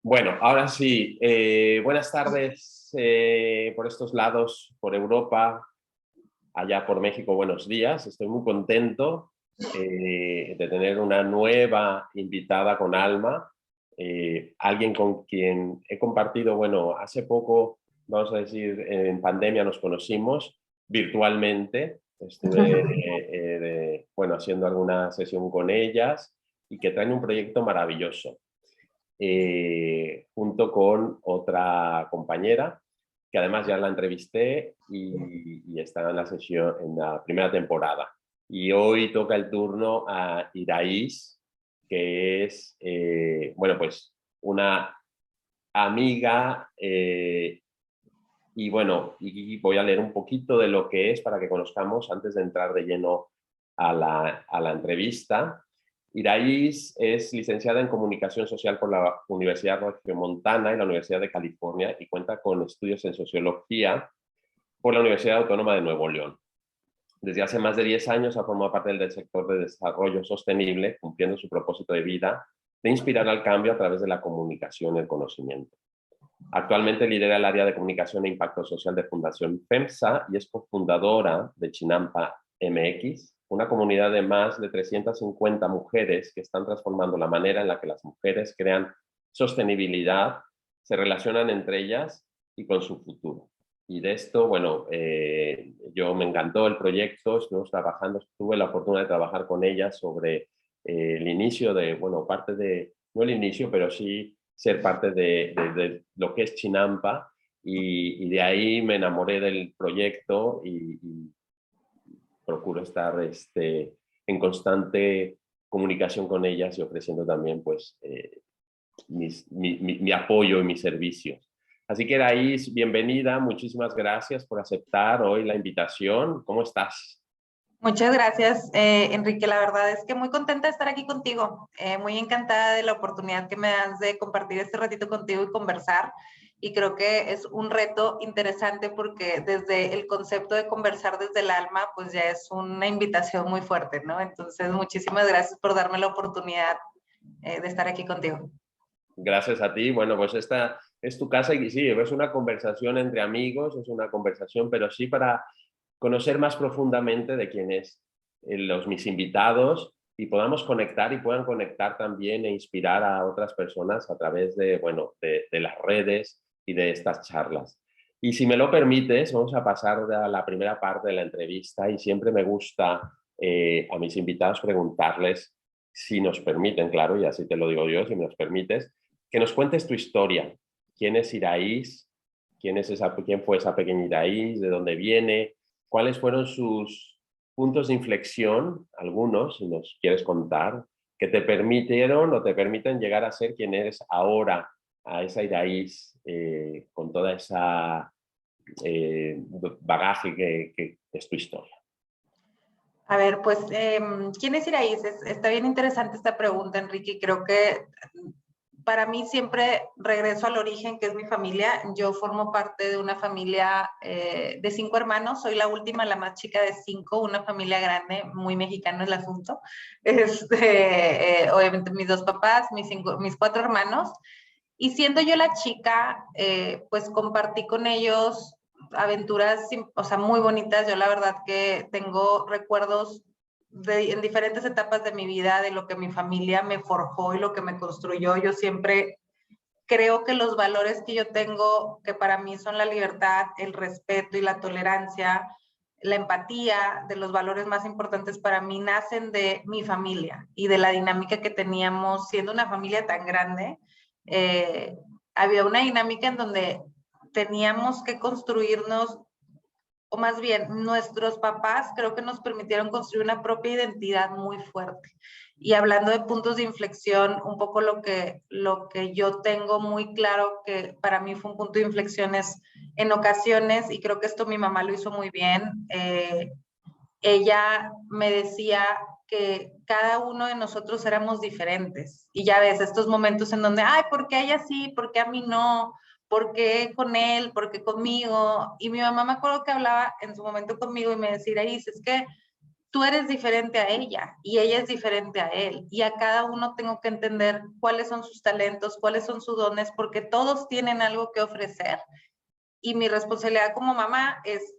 Bueno, ahora sí, buenas tardes por estos lados, por Europa, allá por México, buenos días. Estoy muy contento de tener una nueva invitada con Alma, alguien con quien he compartido, bueno, hace poco, vamos a decir, en pandemia nos conocimos virtualmente. Estuve, bueno, haciendo alguna sesión con ellas y que traen un proyecto maravilloso junto con otra compañera, que además ya la entrevisté y está en la sesión, en la primera temporada. Y hoy toca el turno a Iraís, que es, bueno, pues una amiga y bueno, y voy a leer un poquito de lo que es para que conozcamos antes de entrar de lleno a la entrevista. Iraís es licenciada en Comunicación Social por la Universidad Regiomontana y la Universidad de California y cuenta con estudios en Sociología por la Universidad Autónoma de Nuevo León. Desde hace más de 10 años ha formado parte del sector de desarrollo sostenible, cumpliendo su propósito de vida de inspirar al cambio a través de la comunicación y el conocimiento. Actualmente lidera el área de comunicación e impacto social de Fundación FEMSA y es cofundadora de Chinampa MX, una comunidad de más de 350 mujeres que están transformando la manera en la que las mujeres crean sostenibilidad, se relacionan entre ellas y con su futuro. Y de esto, bueno, yo me encantó el proyecto, estuvimos trabajando, tuve la oportunidad de trabajar con ellas sobre el inicio de, bueno, parte de, no el inicio, pero sí ser parte de lo que es Chinampa y de ahí me enamoré del proyecto y procuro estar en constante comunicación con ellas y ofreciendo también pues mi apoyo y mis servicios. Así que Iraís, bienvenida, muchísimas gracias por aceptar hoy la invitación. ¿Cómo estás? Muchas gracias, Enrique. La verdad es que muy contenta de estar aquí contigo, muy encantada de la oportunidad que me das de compartir este ratito contigo y conversar. Y creo que es un reto interesante porque desde el concepto de conversar desde el alma, pues ya es una invitación muy fuerte, ¿no? Entonces, muchísimas gracias por darme la oportunidad de estar aquí contigo. Gracias a ti. Bueno, pues esta es tu casa y sí, es una conversación entre amigos, es una conversación, pero sí para conocer más profundamente de quiénes mis invitados y podamos conectar y puedan conectar también e inspirar a otras personas a través de, bueno, de las redes y de estas charlas. Y si me lo permites, vamos a pasar a la primera parte de la entrevista y siempre me gusta a mis invitados preguntarles, si nos permiten, claro, y así te lo digo yo, si me nos permites, que nos cuentes tu historia. ¿Quién es Iraís? ¿Quién fue esa pequeña Iraís? ¿De dónde viene? ¿Cuáles fueron sus puntos de inflexión, algunos, si nos quieres contar, que te permitieron o te permiten llegar a ser quien eres ahora, a esa Iraís, con toda esa bagaje que es tu historia? A ver, pues, ¿quién es Iraís? Está bien interesante esta pregunta, Enrique. Creo que para mí siempre regreso al origen, que es mi familia. Yo formo parte de una familia de 5 hermanos. Soy la última, la más chica de 5, una familia grande, muy mexicano el asunto. Obviamente mis 2 papás, mis 4 hermanos. Y siendo yo la chica, pues compartí con ellos aventuras, o sea, muy bonitas. Yo la verdad que tengo recuerdos en diferentes etapas de mi vida, de lo que mi familia me forjó y lo que me construyó. Yo siempre creo que los valores que yo tengo, que para mí son la libertad, el respeto y la tolerancia, la empatía, de los valores más importantes para mí, nacen de mi familia y de la dinámica que teníamos siendo una familia tan grande. Eh, Había una dinámica en donde teníamos que construirnos, o más bien nuestros papás creo que nos permitieron construir una propia identidad muy fuerte. Y hablando de puntos de inflexión, un poco lo que yo tengo muy claro que para mí fue un punto de inflexión es en ocasiones, y creo que esto mi mamá lo hizo muy bien, ella me decía que cada uno de nosotros éramos diferentes. Y ya ves, estos momentos en donde, ay, ¿por qué a ella sí? ¿Por qué a mí no? ¿Por qué con él? ¿Por qué conmigo? Y mi mamá me acuerdo que hablaba en su momento conmigo y me decía, Iris, es que tú eres diferente a ella y ella es diferente a él. Y a cada uno tengo que entender cuáles son sus talentos, cuáles son sus dones, porque todos tienen algo que ofrecer. Y mi responsabilidad como mamá es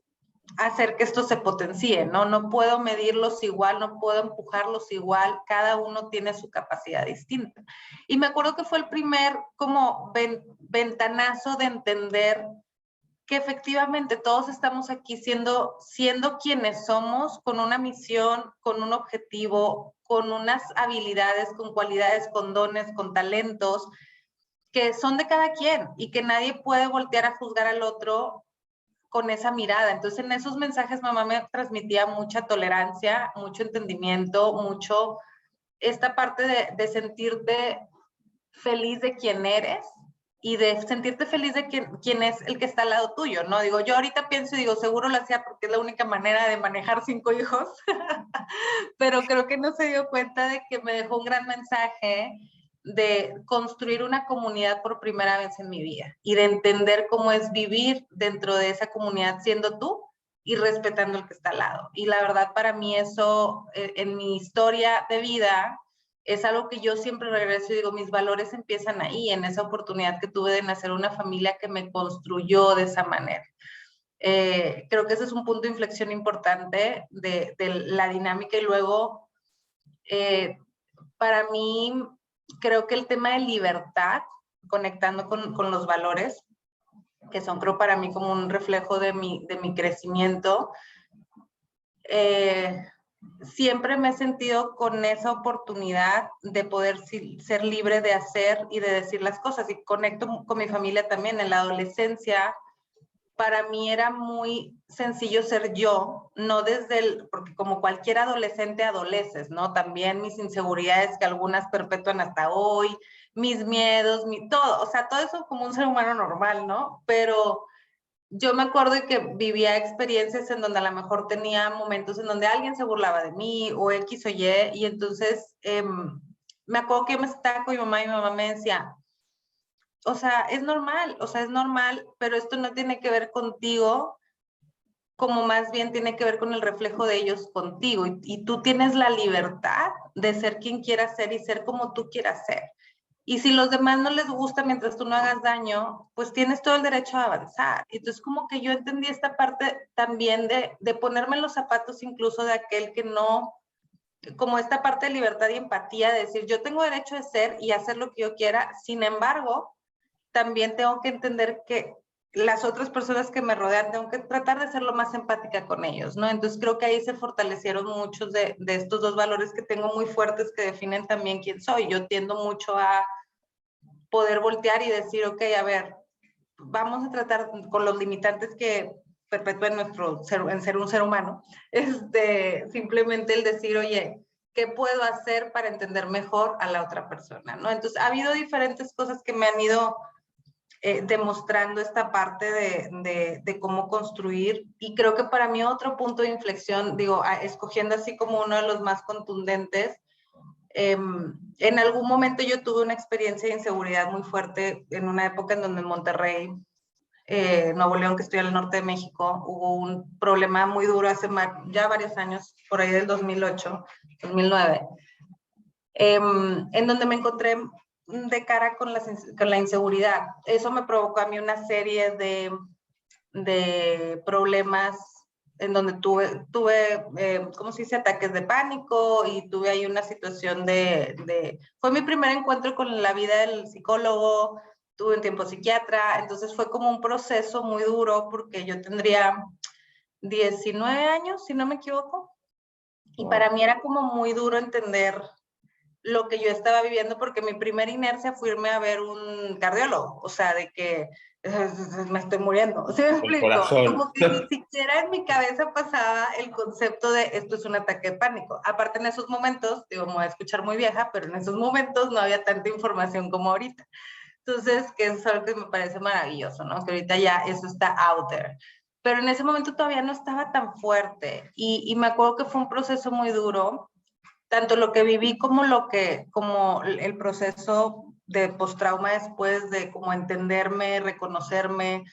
hacer que esto se potencie, ¿no? No puedo medirlos igual, no puedo empujarlos igual, cada uno tiene su capacidad distinta. Y me acuerdo que fue el primer como ventanazo de entender que efectivamente todos estamos aquí siendo quienes somos, con una misión, con un objetivo, con unas habilidades, con cualidades, con dones, con talentos, que son de cada quien y que nadie puede voltear a juzgar al otro con esa mirada. Entonces, en esos mensajes mamá me transmitía mucha tolerancia, mucho entendimiento, mucho esta parte de sentirte feliz de quién eres y de sentirte feliz de quién es el que está al lado tuyo, ¿no? Digo, yo ahorita pienso y digo, seguro lo hacía porque es la única manera de manejar 5 hijos, pero creo que no se dio cuenta de que me dejó un gran mensaje de construir una comunidad por primera vez en mi vida y de entender cómo es vivir dentro de esa comunidad siendo tú y respetando el que está al lado. Y la verdad, para mí eso, en mi historia de vida, es algo que yo siempre regreso y digo, mis valores empiezan ahí, en esa oportunidad que tuve de nacer una familia que me construyó de esa manera. Creo que ese es un punto de inflexión importante de la dinámica y luego, para mí, creo que el tema de libertad, conectando con los valores, que son creo para mí como un reflejo de mi crecimiento, siempre me he sentido con esa oportunidad de poder ser libre de hacer y de decir las cosas. Y conecto con mi familia también. En la adolescencia, para mí era muy sencillo ser yo, no desde porque como cualquier adolescente adoleces, ¿no? También mis inseguridades que algunas perpetúan hasta hoy, mis miedos, todo, o sea, todo eso como un ser humano normal, ¿no? Pero yo me acuerdo de que vivía experiencias en donde a lo mejor tenía momentos en donde alguien se burlaba de mí o X o Y, y entonces me acuerdo que yo me sentaba con mi mamá y mi mamá me decía, o sea, es normal, pero esto no tiene que ver contigo, como más bien tiene que ver con el reflejo de ellos contigo, y tú tienes la libertad de ser quien quieras ser y ser como tú quieras ser. Y si los demás no les gusta mientras tú no hagas daño, pues tienes todo el derecho a avanzar. Entonces como que yo entendí esta parte también de ponerme en los zapatos incluso de aquel que no, como esta parte de libertad y empatía, de decir, yo tengo derecho de ser y hacer lo que yo quiera, sin embargo, también tengo que entender que las otras personas que me rodean, tengo que tratar de ser lo más empática con ellos, ¿no? Entonces creo que ahí se fortalecieron muchos de estos dos valores que tengo muy fuertes que definen también quién soy. Yo tiendo mucho a poder voltear y decir, ok, a ver, vamos a tratar con los limitantes que perpetúen en ser un ser humano, simplemente el decir, oye, ¿qué puedo hacer para entender mejor a la otra persona? ¿No? Entonces, ha habido diferentes cosas que me han ido demostrando esta parte de cómo construir, y creo que para mí otro punto de inflexión, digo, escogiendo así como uno de los más contundentes, en algún momento yo tuve una experiencia de inseguridad muy fuerte en una época en donde en Monterrey, Nuevo León, que estoy al norte de México, hubo un problema muy duro hace ya varios años, por ahí del 2008, 2009, en donde me encontré de cara con la inseguridad. Eso me provocó a mí una serie de problemas en donde tuve ¿cómo se dice? Ataques de pánico, y tuve ahí una situación fue mi primer encuentro con la vida del psicólogo, tuve un tiempo psiquiatra, entonces fue como un proceso muy duro porque yo tendría 19 años, si no me equivoco, y para mí era como muy duro entender lo que yo estaba viviendo, porque mi primera inercia fue irme a ver un cardiólogo, o sea, de que me estoy muriendo, ¿sí me El explico? corazón. Como que ni siquiera en mi cabeza pasaba el concepto de esto es un ataque de pánico. Aparte, en esos momentos, digo, me voy a escuchar muy vieja, pero en esos momentos no había tanta información como ahorita. Entonces, que eso es algo que me parece maravilloso, ¿no? Que ahorita ya eso está out there. Pero en ese momento todavía no estaba tan fuerte, y me acuerdo que fue un proceso muy duro, tanto lo que viví como el proceso de postrauma después, de como entenderme, reconocerme,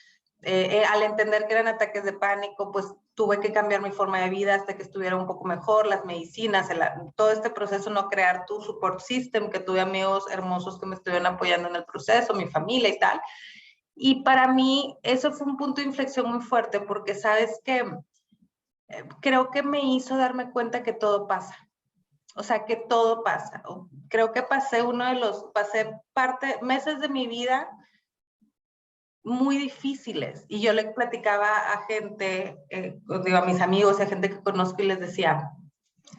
Al entender que eran ataques de pánico, pues tuve que cambiar mi forma de vida hasta que estuviera un poco mejor, las medicinas, todo este proceso, no crear tu support system, que tuve amigos hermosos que me estuvieron apoyando en el proceso, mi familia y tal. Y para mí eso fue un punto de inflexión muy fuerte porque sabes que creo que me hizo darme cuenta que todo pasa. O sea, que todo pasa. Creo que pasé meses de mi vida muy difíciles. Y yo le platicaba a gente, digo, a mis amigos y a gente que conozco y les decía,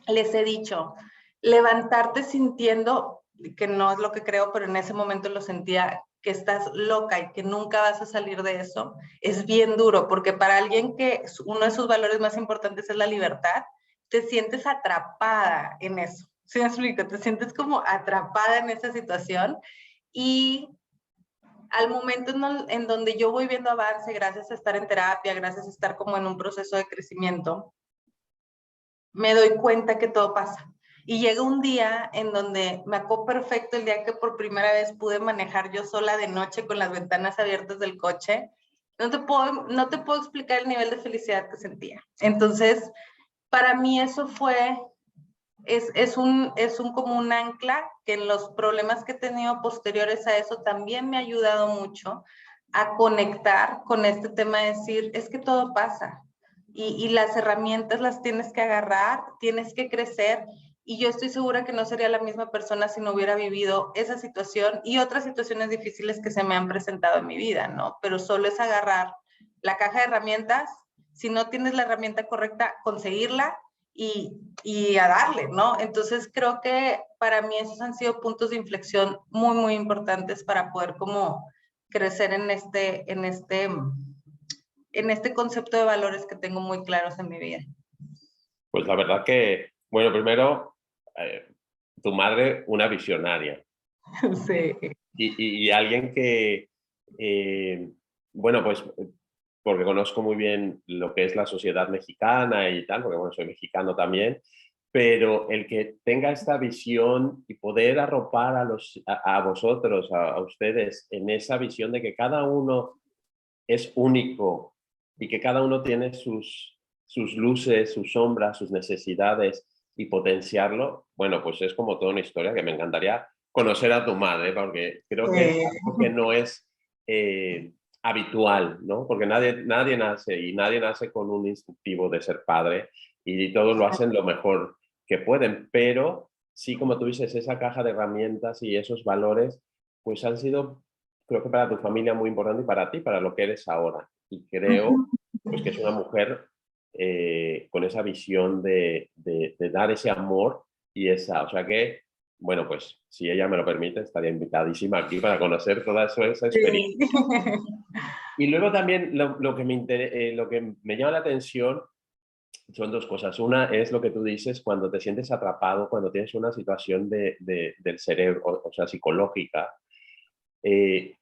les he dicho, levantarte sintiendo, que no es lo que creo, pero en ese momento lo sentía, que estás loca y que nunca vas a salir de eso, es bien duro, porque para alguien que uno de sus valores más importantes es la libertad, te sientes atrapada en eso. ¿Sí me explico? Te sientes como atrapada en esa situación y al momento en donde yo voy viendo avance gracias a estar en terapia, gracias a estar como en un proceso de crecimiento, me doy cuenta que todo pasa. Y llega un día en donde me acuerdo perfecto el día que por primera vez pude manejar yo sola de noche con las ventanas abiertas del coche. No te puedo explicar el nivel de felicidad que sentía. Entonces, para mí eso es un como un ancla que en los problemas que he tenido posteriores a eso también me ha ayudado mucho a conectar con este tema de decir, es que todo pasa y las herramientas las tienes que agarrar, tienes que crecer y yo estoy segura que no sería la misma persona si no hubiera vivido esa situación y otras situaciones difíciles que se me han presentado en mi vida, ¿no? Pero solo es agarrar la caja de herramientas, si no tienes la herramienta correcta, conseguirla y a darle, ¿no? Entonces creo que para mí esos han sido puntos de inflexión muy, muy importantes para poder como crecer en este concepto de valores que tengo muy claros en mi vida. Pues la verdad que, bueno, primero, tu madre, una visionaria. Sí. Y alguien que, bueno, pues porque conozco muy bien lo que es la sociedad mexicana y tal, porque bueno, soy mexicano también, pero el que tenga esta visión y poder arropar a vosotros, a ustedes, en esa visión de que cada uno es único y que cada uno tiene sus luces, sus sombras, sus necesidades y potenciarlo, bueno, pues es como toda una historia que me encantaría conocer a tu madre, porque creo que es algo que no es habitual, ¿no? Porque nadie nace con un instintivo de ser padre y todos lo hacen lo mejor que pueden, pero sí, como tú dices, esa caja de herramientas y esos valores, pues han sido, creo que para tu familia muy importante y para ti, para lo que eres ahora. Y creo pues, que es una mujer con esa visión de dar ese amor y esa, o sea que, bueno, pues si ella me lo permite, estaría invitadísima aquí para conocer toda esa experiencia. Sí. Y luego también lo que me llama la atención son dos cosas. Una es lo que tú dices cuando te sientes atrapado, cuando tienes una situación del cerebro, o sea, psicológica. Eh,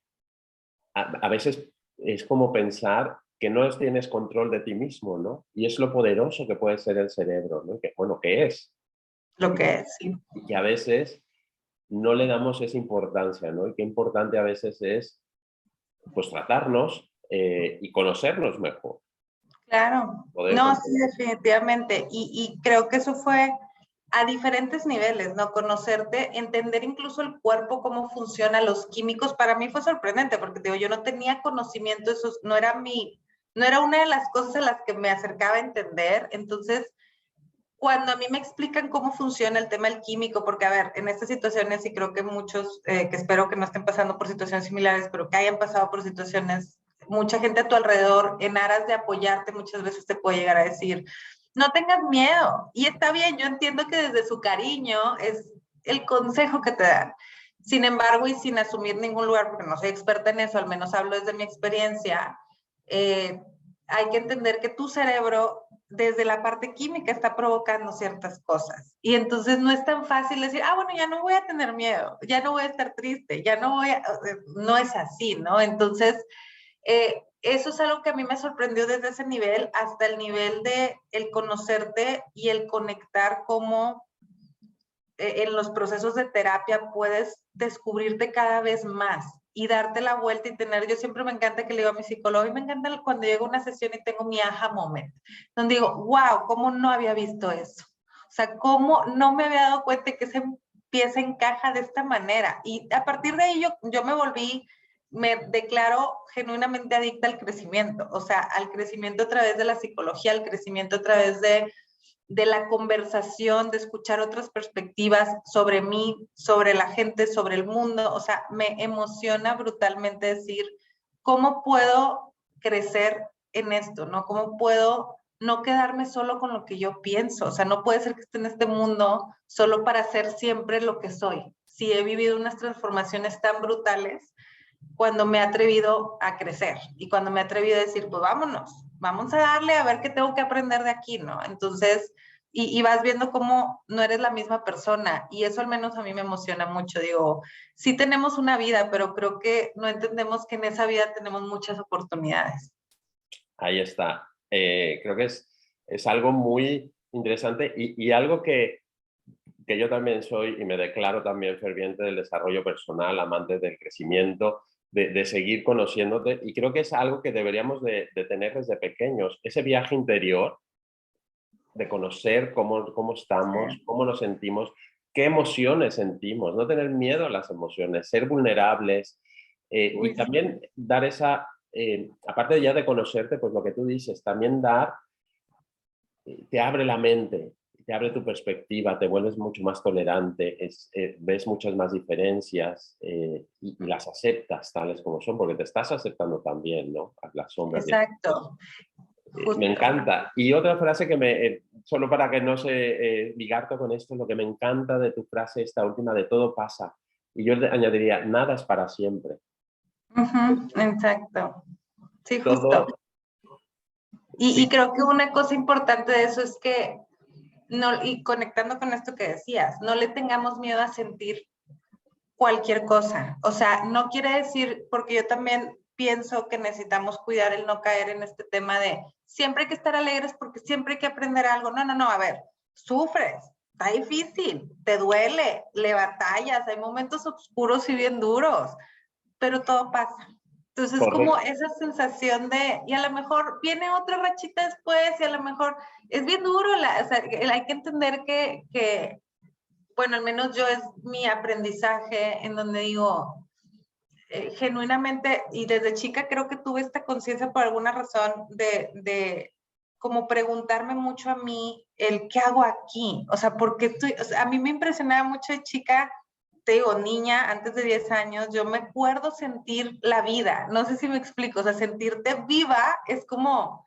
a veces es como pensar que no tienes control de ti mismo, ¿no? Y es lo poderoso que puede ser el cerebro, ¿no? Que, bueno, que es. Lo que es, sí. Y que a veces no le damos esa importancia, ¿no? Y qué importante a veces es, pues, tratarnos y conocernos mejor. Claro. Poder No, sí, controlar. definitivamente. Y creo que eso fue a diferentes niveles, ¿no? Conocerte, entender incluso el cuerpo, cómo funcionan los químicos, para mí fue sorprendente, porque digo, yo no tenía conocimiento, eso no era una de las cosas a las que me acercaba a entender. Entonces, cuando a mí me explican cómo funciona el tema del químico, porque a ver, en estas situaciones, y creo que muchos, que espero que no estén pasando por situaciones similares, pero que hayan pasado por situaciones, mucha gente a tu alrededor, en aras de apoyarte, muchas veces te puede llegar a decir, no tengas miedo. Y está bien, yo entiendo que desde su cariño es el consejo que te dan. Sin embargo, y sin asumir ningún lugar, porque no soy experta en eso, al menos hablo desde mi experiencia, hay que entender que tu cerebro desde la parte química está provocando ciertas cosas. Y entonces no es tan fácil decir, bueno, ya no voy a tener miedo, ya no voy a estar triste, no es así, ¿no? Entonces, eso es algo que a mí me sorprendió desde ese nivel hasta el nivel de el conocerte y el conectar cómo en los procesos de terapia puedes descubrirte cada vez más y darte la vuelta y tener, yo siempre me encanta que le digo a mi psicólogo, y me encanta cuando llego a una sesión y tengo mi aha moment, donde digo, wow, ¿cómo no había visto eso? O sea, ¿cómo no me había dado cuenta que esa pieza encaja de esta manera? Y a partir de ahí yo me declaro genuinamente adicta al crecimiento, o sea, al crecimiento a través de la psicología, al crecimiento a través de la conversación, de escuchar otras perspectivas sobre mí, sobre la gente, sobre el mundo. O sea, me emociona brutalmente decir, ¿cómo puedo crecer en esto? ¿No? ¿Cómo puedo no quedarme solo con lo que yo pienso? O sea, no puede ser que esté en este mundo solo para ser siempre lo que soy. Si he vivido unas transformaciones tan brutales cuando me he atrevido a crecer y cuando me he atrevido a decir, pues vámonos, vamos a darle a ver qué tengo que aprender de aquí, ¿no? Entonces, y vas viendo cómo no eres la misma persona y eso al menos a mí me emociona mucho. Digo, sí tenemos una vida, pero creo que no entendemos que en esa vida tenemos muchas oportunidades. Ahí está. Creo que es algo muy interesante y algo que yo también soy y me declaro también ferviente del desarrollo personal, amante del crecimiento, de seguir conociéndote, y creo que es algo que deberíamos de tener desde pequeños, ese viaje interior de conocer cómo estamos, cómo nos sentimos, qué emociones sentimos, no tener miedo a las emociones, ser vulnerables, y también dar esa, aparte ya de conocerte, pues lo que tú dices, también dar, te abre la mente, te abre tu perspectiva, te vuelves mucho más tolerante, ves muchas más diferencias, y las aceptas tales como son, porque te estás aceptando también, ¿no? A las sombras. Exacto. Me encanta. Y otra frase que solo para que no se ligarte con esto, lo que me encanta de tu frase, esta última, de todo pasa. Y yo le añadiría, nada es para siempre. Exacto. Sí, justo. Todo, Y sí, creo que una cosa importante de eso es que, no, y conectando con esto que decías, no le tengamos miedo a sentir cualquier cosa. O sea, no quiere decir, porque yo también pienso que necesitamos cuidar el no caer en este tema de siempre hay que estar alegres porque siempre hay que aprender algo. No, no, no, a ver, sufres, está difícil, te duele, le batallas, hay momentos oscuros y bien duros, pero todo pasa. Entonces, como correcto. esa sensación de, y a lo mejor viene otra rachita después, y a lo mejor es bien duro, o sea, hay que entender que, bueno, al menos yo es mi aprendizaje en donde digo, genuinamente, y desde chica creo que tuve esta conciencia por alguna razón de como preguntarme mucho a mí el qué hago aquí, o sea, porque estoy, o sea, a mí me impresionaba mucho de chica, te digo, niña, antes de 10 años, yo me acuerdo sentir la vida, no sé si me explico, o sea, sentirte viva es como,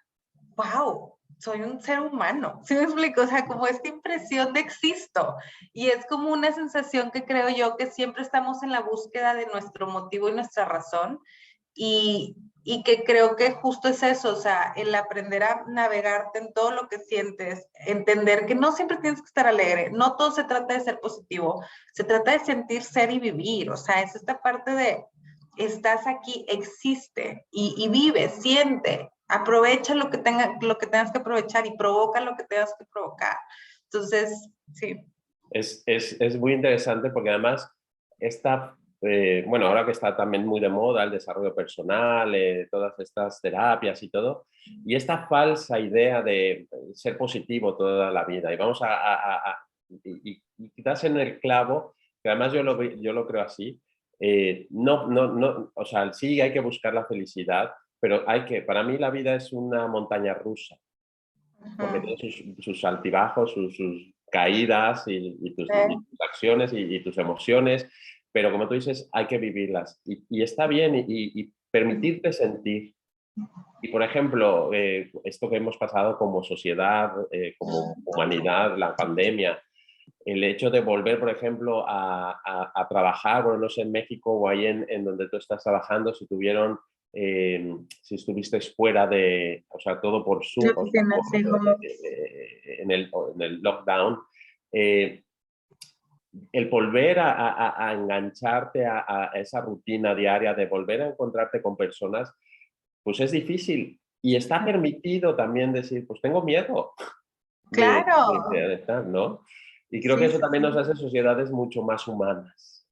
wow, soy un ser humano, ¿sí me explico? O sea, como esta impresión de existo. Y es como una sensación que creo yo que siempre estamos en la búsqueda de nuestro motivo y nuestra razón. Y que creo que justo es eso, o sea, el aprender a navegarte en todo lo que sientes, entender que no siempre tienes que estar alegre, no todo se trata de ser positivo, se trata de sentir, ser y vivir, o sea, es esta parte de estás aquí, existe y vive, siente, aprovecha lo que tengas que aprovechar y provoca lo que tengas que provocar. Entonces, sí. Es muy interesante porque además bueno, ahora que está también muy de moda el desarrollo personal, todas estas terapias y todo, y esta falsa idea de ser positivo toda la vida, y vamos y quizás en el clavo, que además yo lo creo así, no, o sea, sí hay que buscar la felicidad, pero para mí la vida es una montaña rusa, porque tiene sus altibajos, sus caídas y tus acciones y tus emociones, pero como tú dices, hay que vivirlas y está bien y permitirte sentir. Y por ejemplo, esto que hemos pasado como sociedad, como humanidad, la pandemia, el hecho de volver, por ejemplo, a trabajar, bueno, no sé, en México o ahí en donde tú estás trabajando, si estuviste fuera o sea, todo por Zoom, o sea, Sí, como, en el lockdown, eh, el volver a engancharte a esa rutina diaria, de volver a encontrarte con personas, pues es difícil. Y está permitido también decir, pues tengo miedo de claro. estar, ¿no? Y creo que Sí, eso sí, también nos sí. hace sociedades mucho más humanas.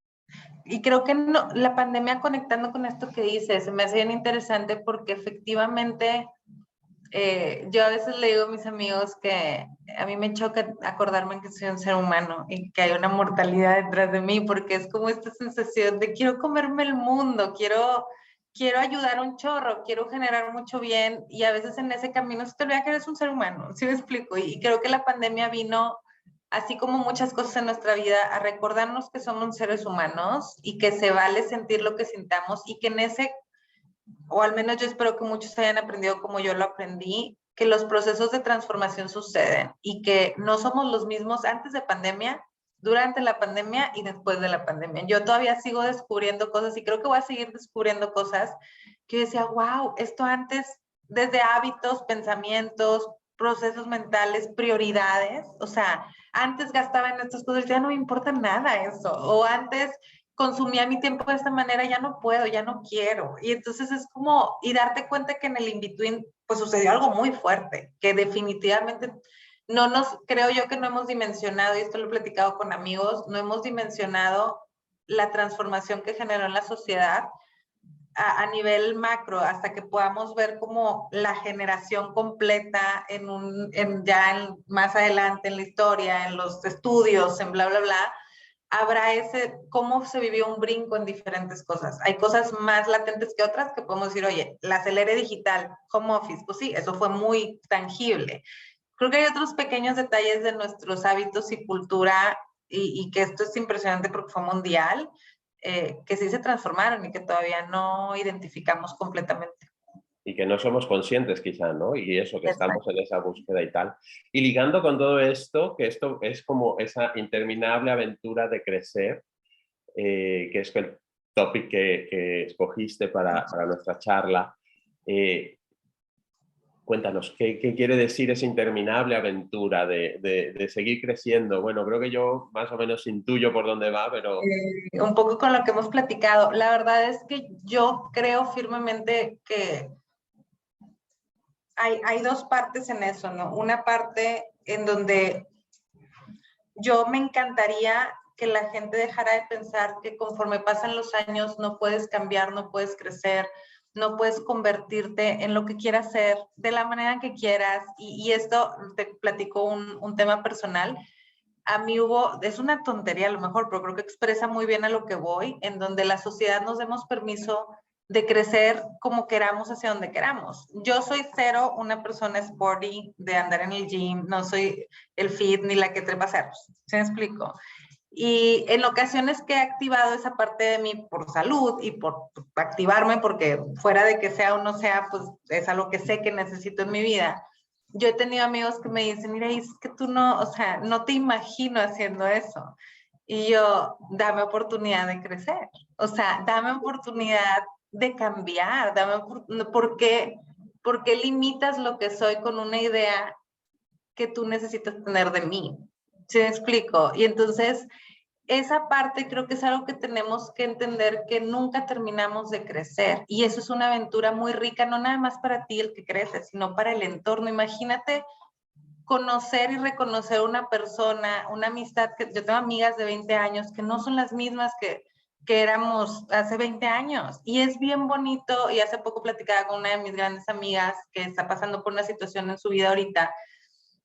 Y creo que no, la pandemia, conectando con esto que dices, me hace bien interesante porque efectivamente yo a veces le digo a mis amigos que a mí me choca acordarme que soy un ser humano y que hay una mortalidad detrás de mí, porque es como esta sensación de quiero comerme el mundo, quiero ayudar a un chorro, quiero generar mucho bien, y a veces en ese camino se te olvida que eres un ser humano, ¿sí me explico? Y creo que la pandemia vino, así como muchas cosas en nuestra vida, a recordarnos que somos seres humanos y que se vale sentir lo que sintamos, y que en ese, o al menos yo espero que muchos hayan aprendido como yo lo aprendí, que los procesos de transformación suceden y que no somos los mismos antes de pandemia, durante la pandemia y después de la pandemia. Yo todavía sigo descubriendo cosas y creo que voy a seguir descubriendo cosas que yo decía, wow, esto antes, desde hábitos, pensamientos, procesos mentales, prioridades, o sea, antes gastaba en estas cosas, ya no me importa nada eso, o antes consumía mi tiempo de esta manera, ya no puedo, ya no quiero. Y entonces es como, y darte cuenta que en el in-between, pues sucedió algo muy fuerte, que definitivamente no nos, creo yo que no hemos dimensionado, y esto lo he platicado con amigos, no hemos dimensionado la transformación que generó en la sociedad a nivel macro, hasta que podamos ver como la generación completa más adelante en la historia, en los estudios, en bla, bla, bla, habrá cómo se vivió un brinco en diferentes cosas. Hay cosas más latentes que otras que podemos decir, oye, la acelere digital, home office, pues sí, eso fue muy tangible. Creo que hay otros pequeños detalles de nuestros hábitos y cultura, y que esto es impresionante porque fue mundial, que sí se transformaron y que todavía no identificamos completamente. Y que no somos conscientes quizá, ¿no? Y eso, que estamos Exacto. en esa búsqueda y tal. Y ligando con todo esto, que esto es como esa interminable aventura de crecer, que es el topic que escogiste para nuestra charla. Cuéntanos, ¿qué quiere decir esa interminable aventura de seguir creciendo? Bueno, creo que yo más o menos intuyo por dónde va, pero... Un poco con lo que hemos platicado. La verdad es que yo creo firmemente que hay dos partes en eso, ¿no? Una parte en donde yo me encantaría que la gente dejara de pensar que conforme pasan los años no puedes cambiar, no puedes crecer, no puedes convertirte en lo que quieras ser de la manera que quieras. Y esto te platico un tema personal. A mí es una tontería a lo mejor, pero creo que expresa muy bien a lo que voy, en donde la sociedad nos demos permiso de crecer como queramos, hacia donde queramos. Yo soy cero una persona sporty, de andar en el gym, no soy el fit ni la que trepa cerros, ¿se me explico? Y en ocasiones que he activado esa parte de mí por salud y por activarme, porque fuera de que sea o no sea, pues es algo que sé que necesito en mi vida. Yo he tenido amigos que me dicen, mira, es que tú no, o sea, no te imagino haciendo eso. Y yo, dame oportunidad de crecer, o sea, dame oportunidad de cambiar, ¿por qué limitas lo que soy con una idea que tú necesitas tener de mí? ¿Sí me explico? Y entonces, esa parte creo que es algo que tenemos que entender, que nunca terminamos de crecer, y eso es una aventura muy rica, no nada más para ti el que crece, sino para el entorno. Imagínate conocer y reconocer una persona, una amistad, que yo tengo amigas de 20 años que no son las mismas que éramos hace 20 años, y es bien bonito. Y hace poco platicaba con una de mis grandes amigas que está pasando por una situación en su vida ahorita,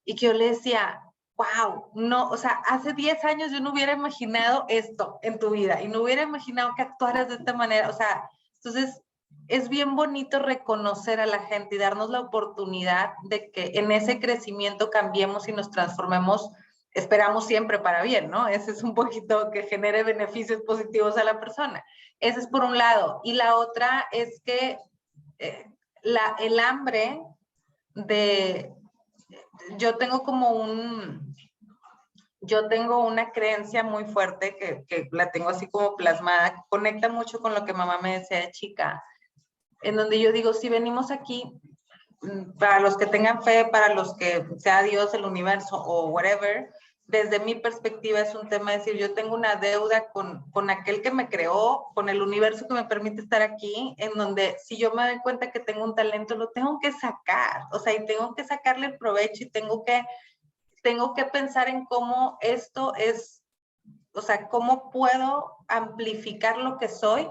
y que yo le decía, wow, no, o sea, hace 10 años yo no hubiera imaginado esto en tu vida y no hubiera imaginado que actuaras de esta manera, o sea, entonces es bien bonito reconocer a la gente y darnos la oportunidad de que en ese crecimiento cambiemos y nos transformemos, esperamos siempre para bien, ¿no? Ese es un poquito que genere beneficios positivos a la persona. Ese es por un lado. Y la otra es que eh, el hambre de, yo tengo como yo tengo una creencia muy fuerte que la tengo así como plasmada, conecta mucho con lo que mamá me decía de chica, en donde yo digo, si venimos aquí, para los que tengan fe, para los que sea Dios, el universo o whatever, desde mi perspectiva es un tema de decir, yo tengo una deuda con aquel que me creó, con el universo que me permite estar aquí, en donde si yo me doy cuenta que tengo un talento, lo tengo que sacar, o sea, y tengo que sacarle el provecho y tengo que tengo que pensar en cómo esto es, o sea, cómo puedo amplificar lo que soy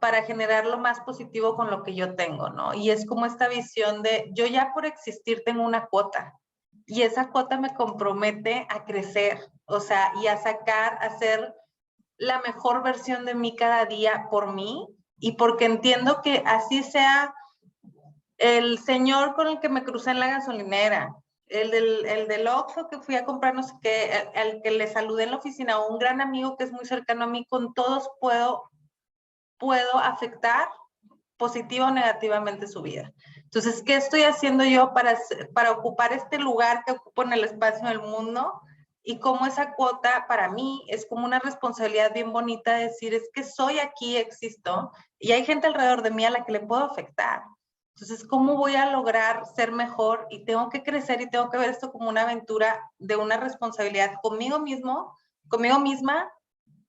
para generar lo más positivo con lo que yo tengo, ¿no? Y es como esta visión de, yo ya por existir tengo una cuota, y esa cuota me compromete a crecer, o sea, y a sacar, a ser la mejor versión de mí cada día por mí, y porque entiendo que así sea el señor con el que me crucé en la gasolinera, el del Oxxo que fui a comprar no sé qué, el que le saludé en la oficina, o un gran amigo que es muy cercano a mí, con todos puedo afectar positiva o negativamente su vida. Entonces, ¿qué estoy haciendo yo para ocupar este lugar que ocupo en el espacio del mundo? Y cómo esa cuota para mí es como una responsabilidad bien bonita de decir, es que soy aquí, existo, y hay gente alrededor de mí a la que le puedo afectar. Entonces, ¿cómo voy a lograr ser mejor? Y tengo que crecer y tengo que ver esto como una aventura de una responsabilidad conmigo mismo, conmigo misma,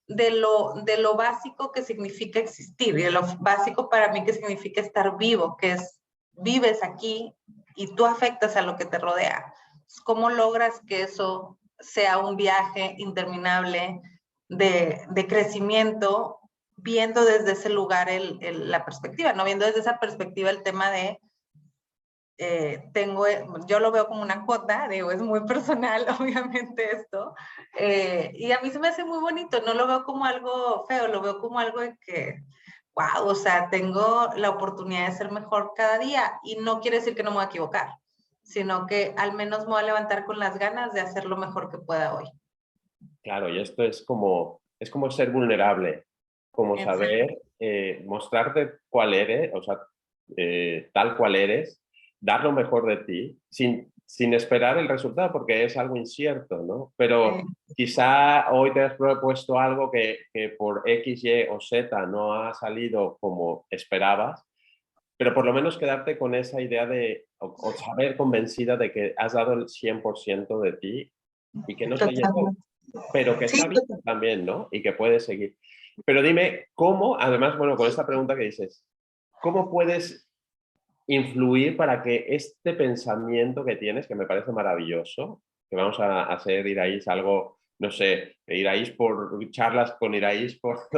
de lo básico que significa existir y de lo básico para mí que significa estar vivo, que es vives aquí y tú afectas a lo que te rodea. ¿Cómo logras que eso sea un viaje interminable de crecimiento, viendo desde ese lugar la perspectiva, no viendo desde esa perspectiva el tema de yo lo veo como una cuota, digo, es muy personal, obviamente esto, y a mí se me hace muy bonito, no lo veo como algo feo, lo veo como algo de que, wow, o sea, tengo la oportunidad de ser mejor cada día, y no quiere decir que no me voy a equivocar, sino que al menos me voy a levantar con las ganas de hacer lo mejor que pueda hoy. Claro, y esto es como ser vulnerable, como Exacto. saber mostrarte cuál eres, o sea, tal cual eres, dar lo mejor de ti, sin esperar el resultado, porque es algo incierto, ¿no? Pero quizá hoy te has propuesto algo que por X, Y o Z no ha salido como esperabas, pero por lo menos quedarte con esa idea o saber convencida de que has dado el 100% de ti y que no se llegó, Totalmente. pero que Sí, está bien también, ¿no? Y que puedes seguir. Pero dime, ¿cómo, además, bueno, con esta pregunta que dices, cómo puedes influir para que este pensamiento que tienes, que me parece maravilloso, que vamos a hacer Iraís algo, no sé, Iraís por charlas con Iraís, porque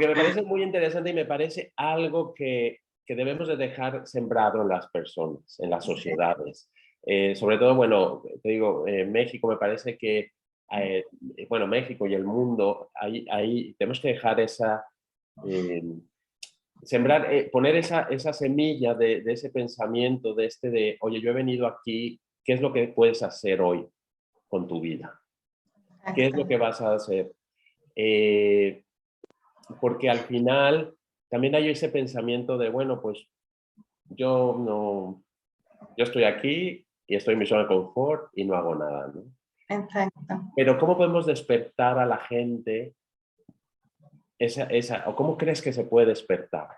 me parece muy interesante y me parece algo que debemos de dejar sembrado en las personas, en las sociedades. Sobre todo, bueno, te digo, México me parece que, eh, bueno, México y el mundo, ahí tenemos que dejar eh, sembrar, poner esa semilla de ese pensamiento, oye, yo he venido aquí, ¿qué es lo que puedes hacer hoy con tu vida? ¿Qué es lo que vas a hacer? Eh, Porque al final también hay ese pensamiento de, bueno, pues yo no, yo estoy aquí y estoy en mi zona de confort y no hago nada, ¿no? exacto. Pero ¿cómo podemos despertar a la gente o cómo crees que se puede despertar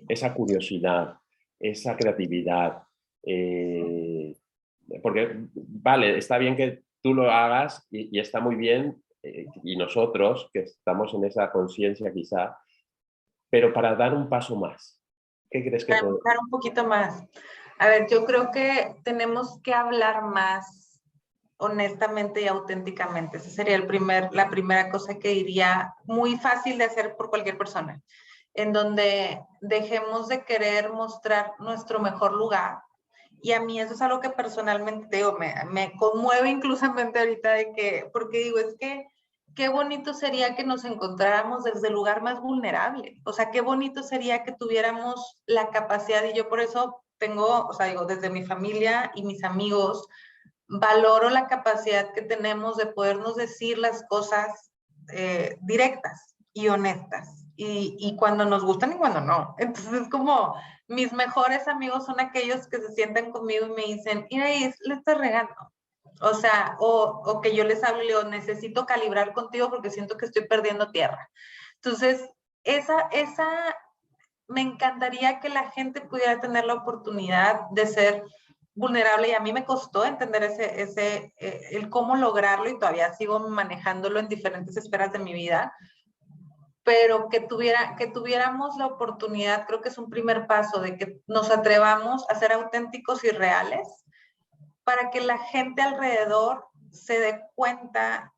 esa curiosidad, esa creatividad? Eh, Porque, vale, está bien que tú lo hagas y está muy bien, y nosotros que estamos en esa conciencia quizá, pero para dar un paso más, ¿qué crees que Para puede? empezar un poquito más. A ver, yo creo que tenemos que hablar más honestamente y auténticamente. Esa sería la primera cosa que diría, muy fácil de hacer por cualquier persona, en donde dejemos de querer mostrar nuestro mejor lugar. Y a mí eso es algo que personalmente digo, me conmueve inclusamente ahorita de que, porque digo, es que qué bonito sería que nos encontráramos desde el lugar más vulnerable. O sea, qué bonito sería que tuviéramos la capacidad, y yo por eso tengo, o sea, digo, desde mi familia y mis amigos, valoro la capacidad que tenemos de podernos decir las cosas directas y honestas, y cuando nos gustan y cuando no. Entonces, como mis mejores amigos son aquellos que se sientan conmigo y me dicen, Iraís, le estás regando. O sea, o que yo les hablo y le digo, necesito calibrar contigo porque siento que estoy perdiendo tierra. Entonces, me encantaría que la gente pudiera tener la oportunidad de ser vulnerable, y a mí me costó entender el cómo lograrlo, y todavía sigo manejándolo en diferentes esferas de mi vida, pero que tuviéramos la oportunidad, creo que es un primer paso, de que nos atrevamos a ser auténticos y reales, para que la gente alrededor se dé cuenta,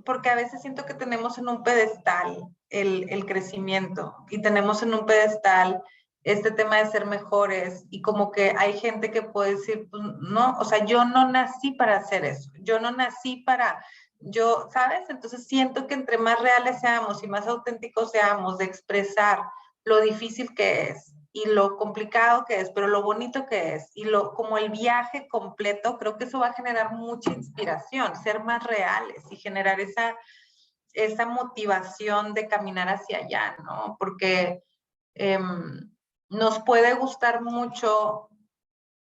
porque a veces siento que tenemos en un pedestal el crecimiento y tenemos en un pedestal este tema de ser mejores y como que hay gente que puede decir, pues, no, o sea, yo no nací para hacer eso, yo no nací para, yo, ¿sabes? Entonces siento que entre más reales seamos y más auténticos seamos de expresar lo difícil que es y lo complicado que es, pero lo bonito que es y lo como el viaje completo, creo que eso va a generar mucha inspiración, ser más reales y generar esa motivación de caminar hacia allá, ¿no? Porque nos puede gustar mucho,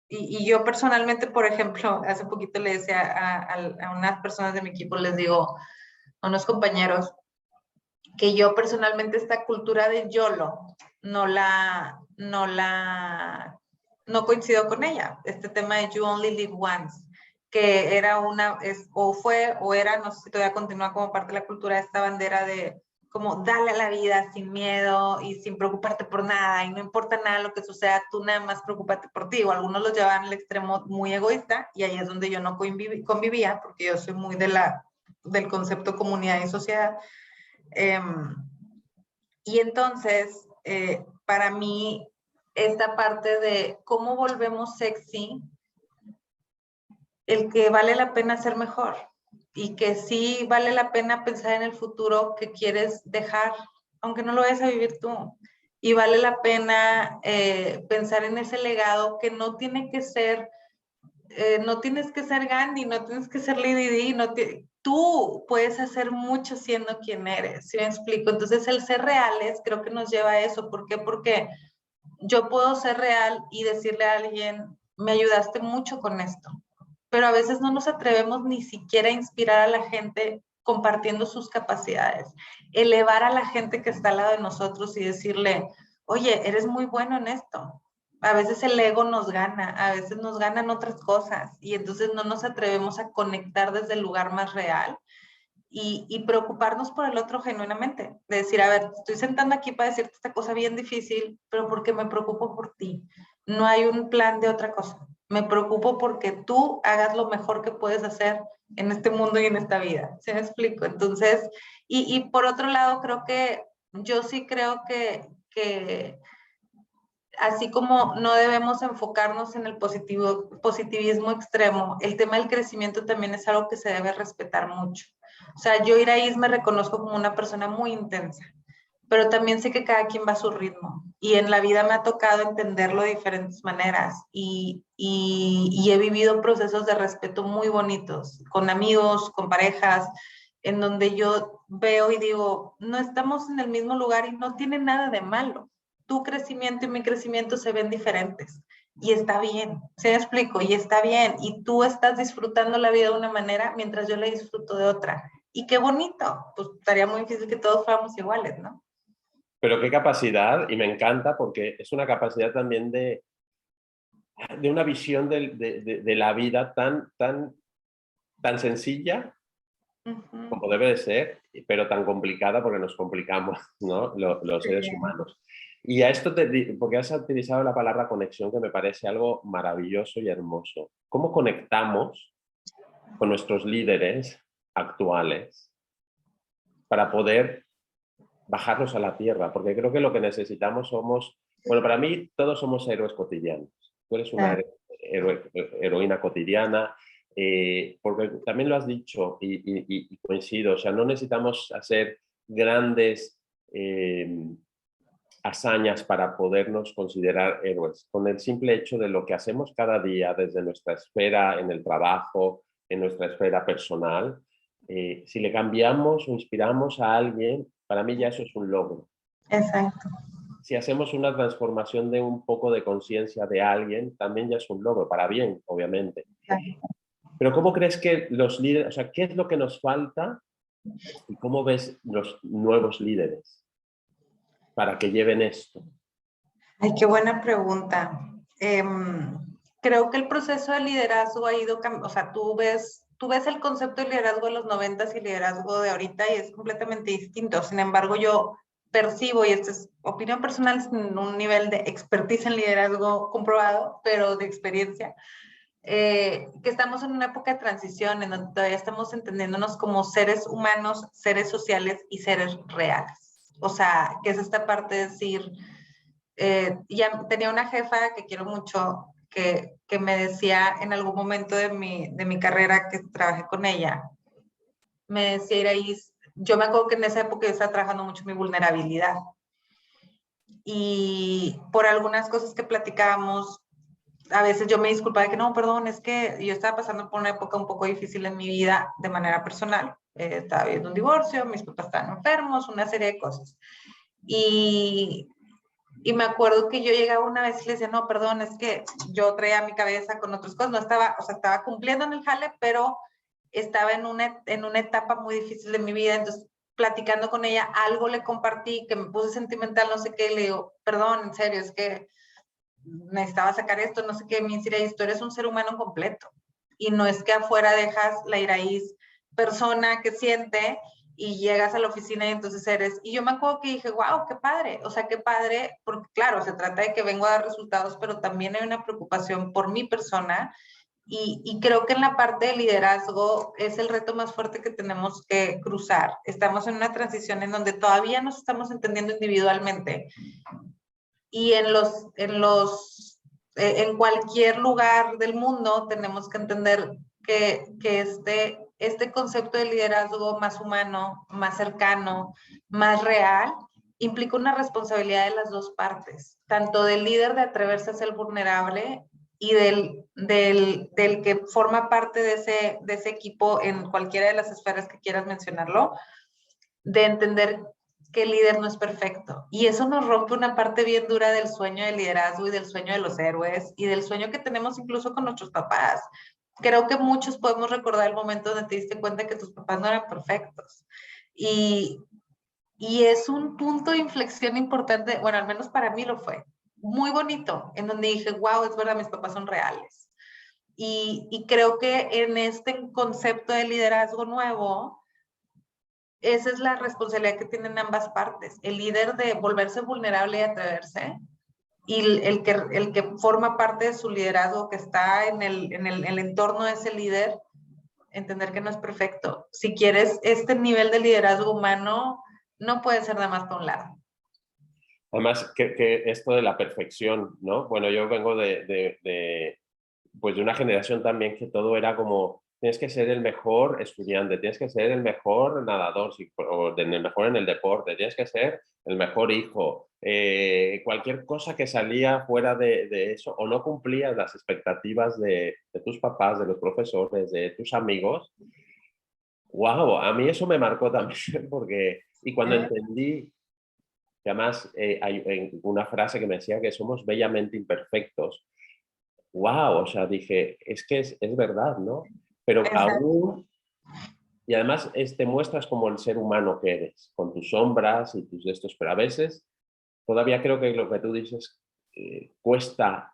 y yo personalmente, por ejemplo, hace poquito le decía a unas personas de mi equipo, les digo, a unos compañeros, que yo personalmente esta cultura de YOLO no coincido con ella. Este tema de You Only Live Once, que era o era, no sé si todavía continúa como parte de la cultura, esta bandera de como dale a la vida sin miedo y sin preocuparte por nada y no importa nada lo que suceda, tú nada más preocúpate por ti. O algunos lo llevan al extremo muy egoísta y ahí es donde yo no convivía porque yo soy muy del concepto comunidad y sociedad. Y entonces, para mí, esta parte de cómo volvemos sexy, el que vale la pena ser mejor y que sí vale la pena pensar en el futuro que quieres dejar, aunque no lo vayas a vivir tú. Y vale la pena pensar en ese legado que no tiene que ser, no tienes que ser Gandhi, no tienes que ser Lady Di, tú puedes hacer mucho siendo quien eres, ¿sí me explico? Entonces el ser reales creo que nos lleva a eso. ¿Por qué? Porque yo puedo ser real y decirle a alguien, me ayudaste mucho con esto, pero a veces no nos atrevemos ni siquiera a inspirar a la gente compartiendo sus capacidades, elevar a la gente que está al lado de nosotros y decirle, oye, eres muy bueno en esto. A veces el ego nos gana, a veces nos ganan otras cosas y entonces no nos atrevemos a conectar desde el lugar más real y preocuparnos por el otro genuinamente. De decir, a ver, estoy sentando aquí para decirte esta cosa bien difícil, pero porque me preocupo por ti. No hay un plan de otra cosa. Me preocupo porque tú hagas lo mejor que puedes hacer en este mundo y en esta vida. ¿Sí me explico? Entonces, y por otro lado, creo que yo sí creo que así como no debemos enfocarnos en el positivismo extremo, el tema del crecimiento también es algo que se debe respetar mucho. O sea, yo, Iraíz, me reconozco como una persona muy intensa, pero también sé que cada quien va a su ritmo. Y en la vida me ha tocado entenderlo de diferentes maneras y he vivido procesos de respeto muy bonitos, con amigos, con parejas, en donde yo veo y digo, no estamos en el mismo lugar y no tiene nada de malo. Tu crecimiento y mi crecimiento se ven diferentes y está bien, ¿se me explico? Y está bien, y tú estás disfrutando la vida de una manera mientras yo la disfruto de otra. Y qué bonito, pues estaría muy difícil que todos fuéramos iguales, ¿no? Pero qué capacidad, y me encanta porque es una capacidad también de una visión de la vida tan sencilla como debe de ser, pero tan complicada porque nos complicamos, ¿no? Los seres humanos. Y a esto, porque has utilizado la palabra conexión, que me parece algo maravilloso y hermoso. ¿Cómo conectamos con nuestros líderes actuales para poder bajarlos a la tierra? Porque creo que lo que necesitamos somos, bueno, para mí todos somos héroes cotidianos. Tú eres una heroína cotidiana, porque también lo has dicho y coincido, o sea, no necesitamos hacer grandes hazañas para podernos considerar héroes. Con el simple hecho de lo que hacemos cada día desde nuestra esfera en el trabajo, en nuestra esfera personal, si le cambiamos o inspiramos a alguien, para mí ya eso es un logro. Exacto. Si hacemos una transformación de un poco de conciencia de alguien, también ya es un logro, para bien, obviamente. Exacto. Pero ¿cómo crees que los líderes, o sea, qué es lo que nos falta y cómo ves los nuevos líderes para que lleven esto? Ay, qué buena pregunta. Creo que el proceso de liderazgo ha ido cambiando, o sea, tú ves el concepto de liderazgo de los 90s y liderazgo de ahorita y es completamente distinto. Sin embargo, yo percibo, y esta es opinión personal, sin un nivel de expertise en liderazgo comprobado, pero de experiencia, que estamos en una época de transición en donde todavía estamos entendiéndonos como seres humanos, seres sociales y seres reales. O sea, que es esta parte de decir, ya tenía una jefa que quiero mucho, que me decía en algún momento de mi carrera que trabajé con ella, me decía Iraís, yo me acuerdo que en esa época yo estaba trabajando mucho mi vulnerabilidad. Y por algunas cosas que platicábamos, a veces yo me disculpaba de que no, perdón, es que yo estaba pasando por una época un poco difícil en mi vida de manera personal. Estaba viviendo un divorcio, mis papás estaban enfermos, una serie de cosas. Y, y me acuerdo que yo llegaba una vez y le decía, no, perdón, es que yo traía mi cabeza con otras cosas, no estaba, o sea, estaba cumpliendo en el jale, pero estaba en una etapa muy difícil de mi vida, entonces platicando con ella, algo le compartí, que me puse sentimental, no sé qué, y le digo, perdón, en serio, es que necesitaba sacar esto, no sé qué, me dice Iraís, tú eres un ser humano completo, y no es que afuera dejas la Iraís persona que siente, y llegas a la oficina y entonces eres, y yo me acuerdo que dije, wow, qué padre, o sea, qué padre, porque claro, se trata de que vengo a dar resultados, pero también hay una preocupación por mi persona, y creo que en la parte de liderazgo es el reto más fuerte que tenemos que cruzar. Estamos en una transición en donde todavía nos estamos entendiendo individualmente, y en cualquier lugar del mundo tenemos que entender que este concepto de liderazgo más humano, más cercano, más real, implica una responsabilidad de las dos partes, tanto del líder de atreverse a ser vulnerable y del que forma parte de ese equipo en cualquiera de las esferas que quieras mencionarlo, de entender que el líder no es perfecto. Y eso nos rompe una parte bien dura del sueño del liderazgo y del sueño de los héroes y del sueño que tenemos incluso con nuestros papás. Creo que muchos podemos recordar el momento donde te diste cuenta que tus papás no eran perfectos. Y, y es un punto de inflexión importante, bueno, al menos para mí lo fue, muy bonito, en donde dije, wow, es verdad, mis papás son reales. Y creo que en este concepto de liderazgo nuevo, esa es la responsabilidad que tienen ambas partes. El líder de volverse vulnerable y atreverse, y el que forma parte de su liderazgo, que está en el entorno de ese líder, entender que no es perfecto. Si quieres este nivel de liderazgo humano, no puede ser nada más para un lado. Además, que esto de la perfección, ¿no? Bueno, yo vengo pues de una generación también que todo era como, tienes que ser el mejor estudiante, tienes que ser el mejor nadador, o el mejor en el deporte, tienes que ser el mejor hijo. Cualquier cosa que salía fuera de eso o no cumplías las expectativas de tus papás, de los profesores, de tus amigos. ¡Wow! A mí eso me marcó también porque, y cuando entendí que además hay una frase que me decía que somos bellamente imperfectos. ¡Wow! O sea, dije, es que es verdad, ¿no? Pero aún, y además te muestras como el ser humano que eres, con tus sombras y tus gestos, pero a veces todavía creo que lo que tú dices cuesta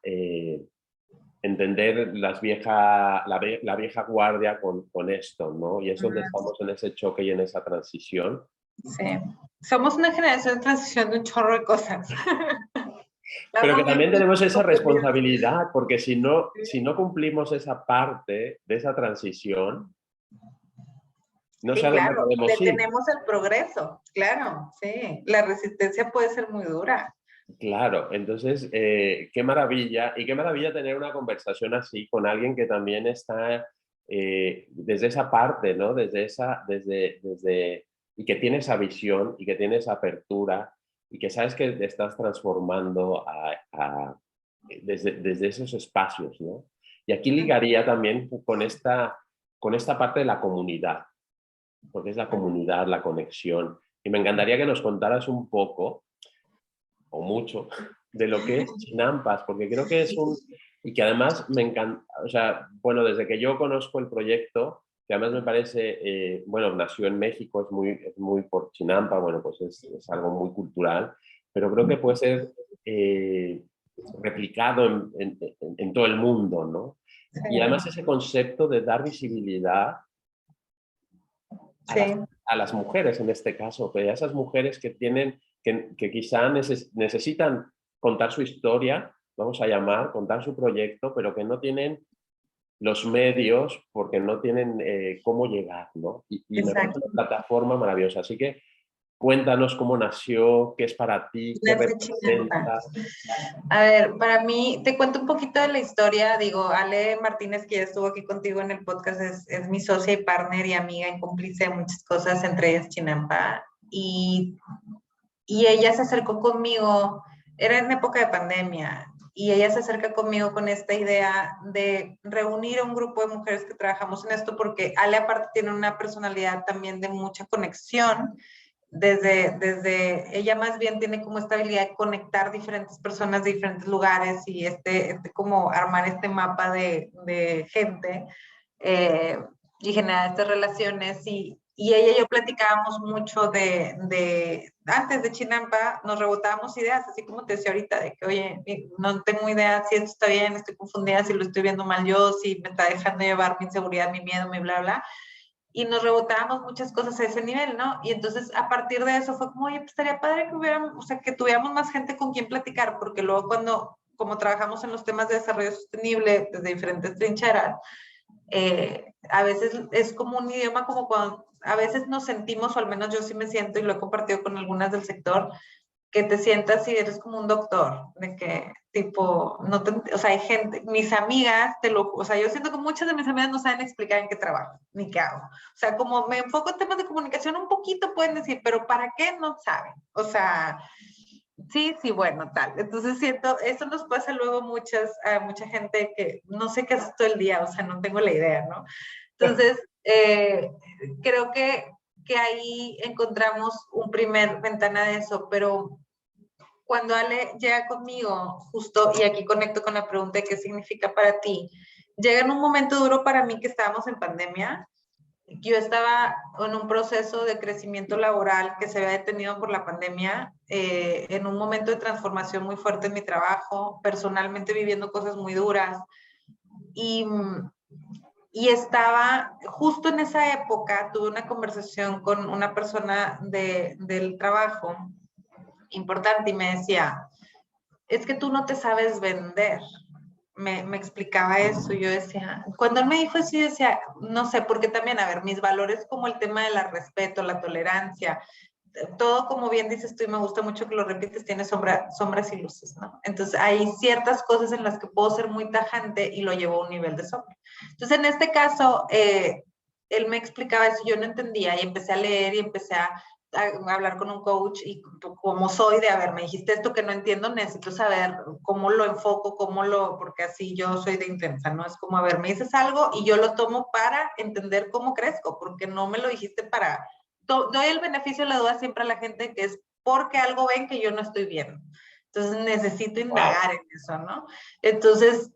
entender la vieja guardia con esto, ¿no? Y es donde estamos en ese choque y en esa transición. Sí, somos una generación de transición de un chorro de cosas. Pero que también tenemos esa responsabilidad, porque si no cumplimos esa parte de esa transición, no Sí, sé a dónde claro, podemos ir. detenemos el progreso, claro, sí. La resistencia puede ser muy dura. Claro, entonces, qué maravilla, y qué maravilla tener una conversación así con alguien que también está desde esa parte, ¿no? Y que tiene esa visión y que tiene esa apertura y que sabes que te estás transformando desde esos espacios, ¿no? Y aquí ligaría también con esta parte de la comunidad, porque es la comunidad, la conexión. Y me encantaría que nos contaras un poco o mucho de lo que es Chinampas, porque creo que es y que además me encanta, o sea, bueno, desde que yo conozco el proyecto, que además me parece, bueno, nació en México, es muy por Chinampa, bueno, pues es algo muy cultural, pero creo que puede ser replicado en todo el mundo, ¿no? Y además ese concepto de dar visibilidad a las mujeres en este caso, que a esas mujeres que tienen, que quizá necesitan contar su historia, vamos a llamar, contar su proyecto, pero que no tienen los medios porque no tienen cómo llegar, ¿no? Y me parece una plataforma maravillosa. Así que cuéntanos cómo nació, qué es para ti, qué representa. A ver, para mí, te cuento un poquito de la historia. Digo, Ale Martínez, que ya estuvo aquí contigo en el podcast, es mi socia y partner y amiga y cómplice de muchas cosas, entre ellas Chinampa. Y ella se acercó conmigo, era en época de pandemia, y ella se acerca conmigo con esta idea de reunir a un grupo de mujeres que trabajamos en esto, porque Ale aparte tiene una personalidad también de mucha conexión. Desde ella más bien tiene como esta habilidad de conectar diferentes personas de diferentes lugares y como armar este mapa de gente y generar estas relaciones y ella y yo platicábamos mucho antes de Chinampa, nos rebotábamos ideas, así como te decía ahorita, de que, oye, no tengo idea si esto está bien, estoy confundida, si lo estoy viendo mal yo, si me está dejando llevar mi inseguridad, mi miedo, mi bla, bla. Y nos rebotábamos muchas cosas a ese nivel, ¿no? Y entonces a partir de eso fue como, oye, pues estaría padre que o sea, que tuviéramos más gente con quien platicar, porque luego como trabajamos en los temas de desarrollo sostenible desde diferentes trincheras, a veces es como un idioma como cuando a veces nos sentimos, o al menos yo sí me siento y lo he compartido con algunas del sector, que te sientas y eres como un doctor, de que tipo, o sea, hay gente, mis amigas, o sea, yo siento que muchas de mis amigas no saben explicar en qué trabajo, ni qué hago. O sea, como me enfoco en temas de comunicación un poquito pueden decir, pero ¿para qué? No saben. O sea, sí, sí, bueno, tal. Entonces siento, eso nos pasa luego a mucha gente que no sé qué haces todo el día, o sea, no tengo la idea, ¿no? Entonces, creo que ahí encontramos un primer ventana de eso, pero cuando Ale llega conmigo, justo, y aquí conecto con la pregunta de qué significa para ti, llega en un momento duro para mí que estábamos en pandemia. Yo estaba en un proceso de crecimiento laboral que se había detenido por la pandemia, en un momento de transformación muy fuerte en mi trabajo, personalmente viviendo cosas muy duras. Y, y estaba, justo en esa época, tuve una conversación con una persona del trabajo importante y me decía, es que tú no te sabes vender. Me explicaba eso, yo decía, cuando él me dijo eso, yo decía, no sé, porque también, a ver, mis valores como el tema del respeto, la tolerancia, todo como bien dices tú y me gusta mucho que lo repites, tiene sombras y luces, ¿no? Entonces hay ciertas cosas en las que puedo ser muy tajante y lo llevo a un nivel de sombra. Entonces en este caso, él me explicaba eso, yo no entendía y empecé a leer y empecé a hablar con un coach y como soy de, a ver, me dijiste esto que no entiendo, necesito saber cómo lo enfoco, porque así yo soy de intensa, ¿no? Es como, a ver, me dices algo y yo lo tomo para entender cómo crezco, porque no me lo dijiste para, doy el beneficio de la duda siempre a la gente que es porque algo ven que yo no estoy viendo. Entonces necesito indagar en eso, ¿no? Entonces,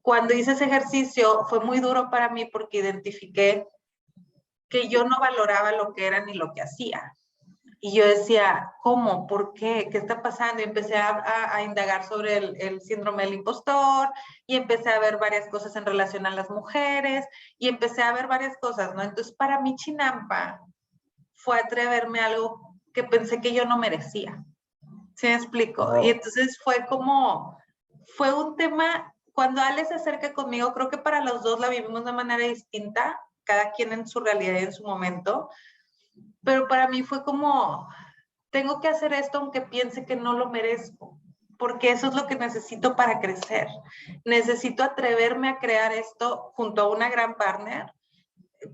cuando hice ese ejercicio fue muy duro para mí porque identifiqué que yo no valoraba lo que era ni lo que hacía. Y yo decía, ¿cómo? ¿Por qué? ¿Qué está pasando? Y empecé a indagar sobre el síndrome del impostor y empecé a ver varias cosas en relación a las mujeres y empecé a ver varias cosas, ¿no? Entonces, para mí Chinampa fue atreverme a algo que pensé que yo no merecía. ¿Sí me explico? Y entonces fue un tema, cuando Ale se acerca conmigo, creo que para los dos la vivimos de manera distinta, cada quien en su realidad y en su momento, pero para mí fue como, tengo que hacer esto aunque piense que no lo merezco, porque eso es lo que necesito para crecer. Necesito atreverme a crear esto junto a una gran partner,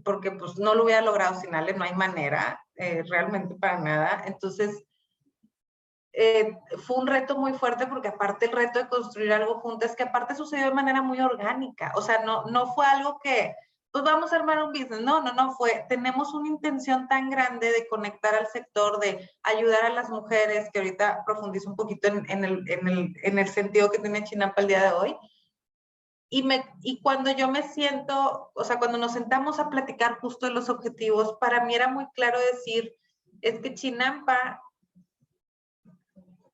porque pues no lo hubiera logrado sin Ale, no hay manera, realmente para nada. Entonces, fue un reto muy fuerte porque aparte el reto de construir algo juntas, que aparte sucedió de manera muy orgánica, o sea, no fue algo que, pues vamos a armar un business, no, tenemos una intención tan grande de conectar al sector, de ayudar a las mujeres, que ahorita profundizo un poquito en el sentido que tiene Chinampa el día de hoy, y cuando yo me siento, o sea, cuando nos sentamos a platicar justo de los objetivos, para mí era muy claro decir, es que Chinampa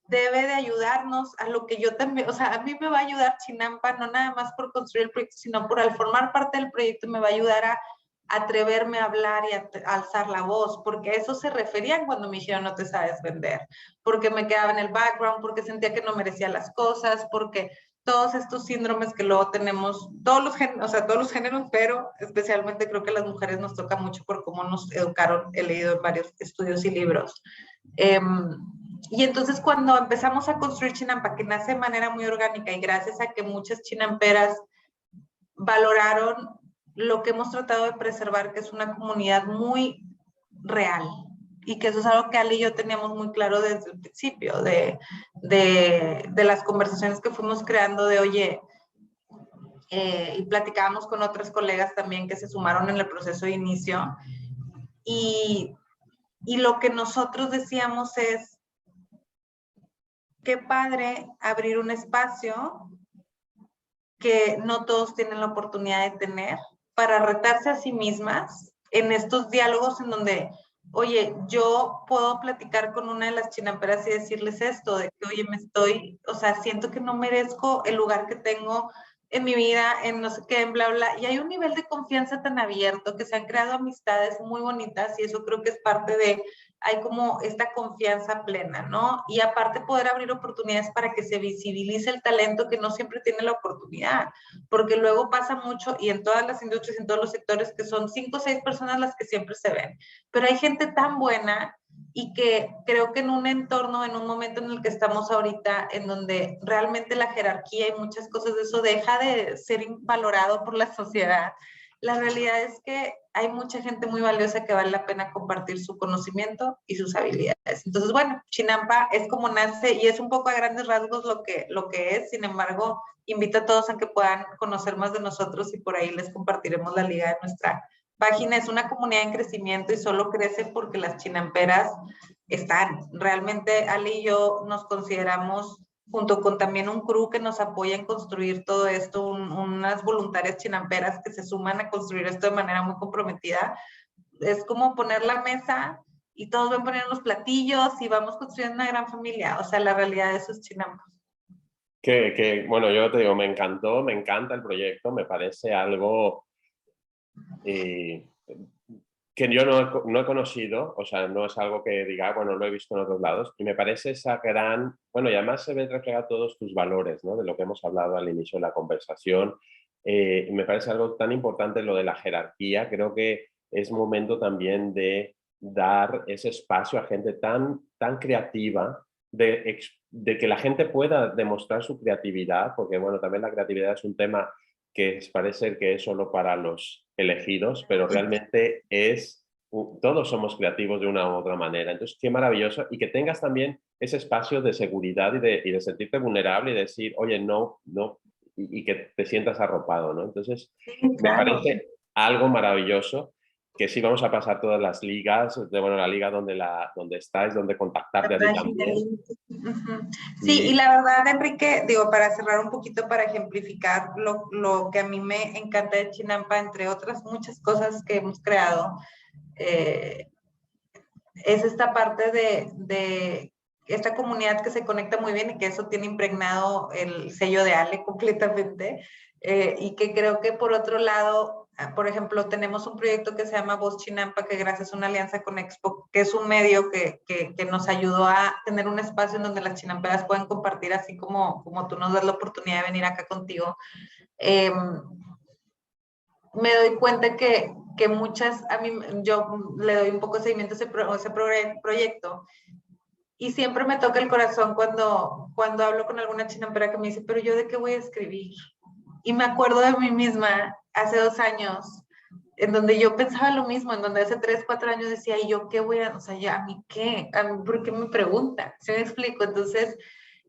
debe de ayudarnos a lo que yo también, o sea, a mí me va a ayudar Chinampa, no nada más por construir el proyecto, sino por al formar parte del proyecto me va a ayudar a atreverme a hablar y a alzar la voz, porque a eso se referían cuando me dijeron no te sabes vender, porque me quedaba en el background, porque sentía que no merecía las cosas, porque todos estos síndromes que luego tenemos, todos los géneros, pero especialmente creo que a las mujeres nos toca mucho por cómo nos educaron. He leído en varios estudios y libros. Y entonces cuando empezamos a construir Chinampa, que nace de manera muy orgánica y gracias a que muchas chinamperas valoraron lo que hemos tratado de preservar, que es una comunidad muy real, y que eso es algo que Ale y yo teníamos muy claro desde el principio, de las conversaciones que fuimos creando de, oye, y platicábamos con otras colegas también que se sumaron en el proceso de inicio, y lo que nosotros decíamos es, qué padre abrir un espacio que no todos tienen la oportunidad de tener para retarse a sí mismas en estos diálogos en donde, oye, yo puedo platicar con una de las chinamperas y decirles esto, de que, oye, siento que no merezco el lugar que tengo en mi vida, en no sé qué, en bla, bla. Y hay un nivel de confianza tan abierto que se han creado amistades muy bonitas y eso creo que es parte de, hay como esta confianza plena, ¿no? Y aparte poder abrir oportunidades para que se visibilice el talento que no siempre tiene la oportunidad, porque luego pasa mucho y en todas las industrias, en todos los sectores, que son 5 o 6 personas las que siempre se ven, pero hay gente tan buena y que creo que en un entorno, en un momento en el que estamos ahorita, en donde realmente la jerarquía y muchas cosas de eso deja de ser valorado por la sociedad, la realidad es que hay mucha gente muy valiosa que vale la pena compartir su conocimiento y sus habilidades. Entonces, bueno, Chinampa es como nace y es un poco a grandes rasgos lo que es. Sin embargo, invito a todos a que puedan conocer más de nosotros y por ahí les compartiremos la liga de nuestra página. Es una comunidad en crecimiento y solo crece porque las chinamperas están. Realmente Ale y yo nos consideramos, junto con también un crew que nos apoya en construir todo esto, unas voluntarias chinamperas que se suman a construir esto de manera muy comprometida. Es como poner la mesa y todos van poniendo los platillos y vamos construyendo una gran familia. O sea, la realidad de esos chinampas. Bueno, yo te digo, me encantó, me encanta el proyecto, me parece algo que yo no he conocido, o sea, no es algo que diga, bueno, lo he visto en otros lados, y me parece esa gran, bueno, y además se ve reflejado todos tus valores, ¿no? De lo que hemos hablado al inicio de la conversación, y me parece algo tan importante lo de la jerarquía, creo que es momento también de dar ese espacio a gente tan creativa, de que la gente pueda demostrar su creatividad, porque bueno, también la creatividad es un tema que parece que es solo para los elegidos, pero realmente todos somos creativos de una u otra manera. Entonces, qué maravilloso. Y que tengas también ese espacio de seguridad y de sentirte vulnerable y decir, oye, no, no, y que te sientas arropado, ¿no? Entonces, Sí, me claro. parece algo maravilloso que sí vamos a pasar todas las ligas, bueno, la liga donde estáis, donde contactarte a ti también. Sí, y la verdad, Enrique, digo, para cerrar un poquito, para ejemplificar lo que a mí me encanta de Chinampa, entre otras muchas cosas que hemos creado, es esta parte de esta comunidad que se conecta muy bien y que eso tiene impregnado el sello de Ale completamente, y que creo que por otro lado, por ejemplo, tenemos un proyecto que se llama Voz Chinampa, que gracias a una alianza con Expo, que es un medio que nos ayudó a tener un espacio en donde las chinamperas pueden compartir, así como tú nos das la oportunidad de venir acá contigo. Me doy cuenta que muchas, yo le doy un poco de seguimiento a ese proyecto y siempre me toca el corazón cuando hablo con alguna chinampera que me dice, pero yo de qué voy a escribir. Y me acuerdo de mí misma hace 2 años, en donde yo pensaba lo mismo, en donde hace 3, 4 años decía, ¿y yo qué voy a, o sea, ya, a mí qué? ¿A mí por qué me preguntan? ¿Sí me explico? Entonces,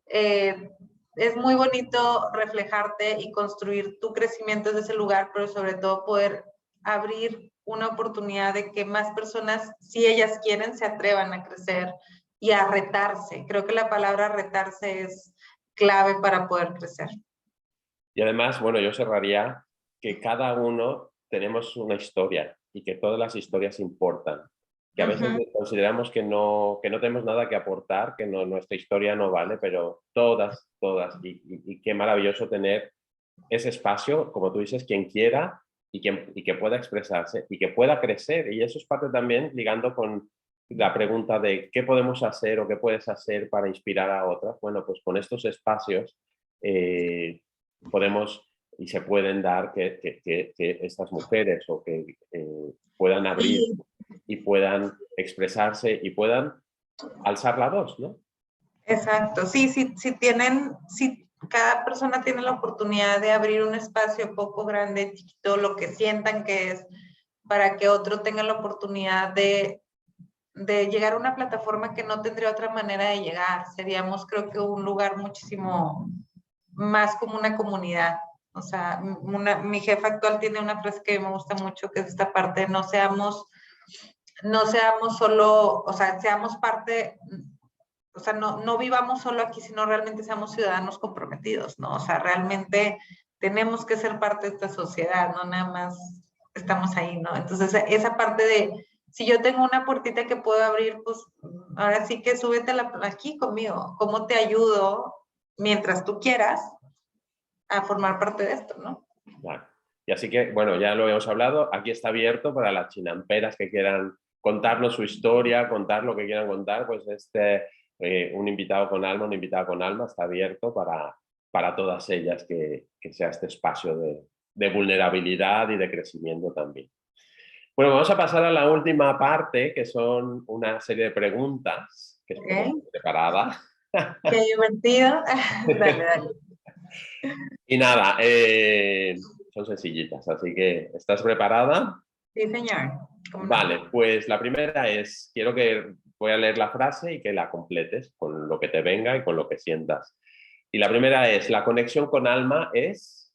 es muy bonito reflejarte y construir tu crecimiento desde ese lugar, pero sobre todo poder abrir una oportunidad de que más personas, si ellas quieren, se atrevan a crecer y a retarse. Creo que la palabra retarse es clave para poder crecer. Y además, bueno, yo cerraría que cada uno tenemos una historia y que todas las historias importan. Que a veces consideramos que no tenemos nada que aportar, que nuestra historia no vale, pero todas. Y qué maravilloso tener ese espacio, como tú dices, quien quiera y que pueda expresarse y que pueda crecer. Y eso es parte también ligando con la pregunta de qué podemos hacer o qué puedes hacer para inspirar a otras. Bueno, pues con estos espacios podemos y se pueden dar que estas mujeres o que puedan abrir y puedan expresarse y puedan alzar la voz, ¿no? Exacto, sí, si cada persona tiene la oportunidad de abrir un espacio poco grande, chiquito, lo que sientan que es, para que otro tenga la oportunidad de llegar a una plataforma que no tendría otra manera de llegar. Seríamos, creo que, un lugar muchísimo más como una comunidad. O sea, mi jefa actual tiene una frase que me gusta mucho, que es esta parte, no seamos solo, o sea, seamos parte, o sea, no vivamos solo aquí, sino realmente seamos ciudadanos comprometidos, ¿no? O sea, realmente tenemos que ser parte de esta sociedad, no nada más estamos ahí, ¿no? Entonces, esa parte de, si yo tengo una puertita que puedo abrir, pues ahora sí que súbete aquí conmigo. ¿Cómo te ayudo mientras tú quieras a formar parte de esto, ¿no? Claro. Y así que, bueno, ya lo hemos hablado, aquí está abierto para las chinamperas que quieran contarnos su historia, contar lo que quieran contar, pues un invitado con alma, una invitada con alma está abierto para todas ellas, que sea este espacio de vulnerabilidad y de crecimiento también. Bueno, vamos a pasar a la última parte, que son una serie de preguntas que estoy preparada. Qué divertido. Dale, dale. Y nada, son sencillitas, así que ¿estás preparada? Sí, señor. Vale, pues la primera es, voy a leer la frase y que la completes con lo que te venga y con lo que sientas. Y la primera es, la conexión con alma es...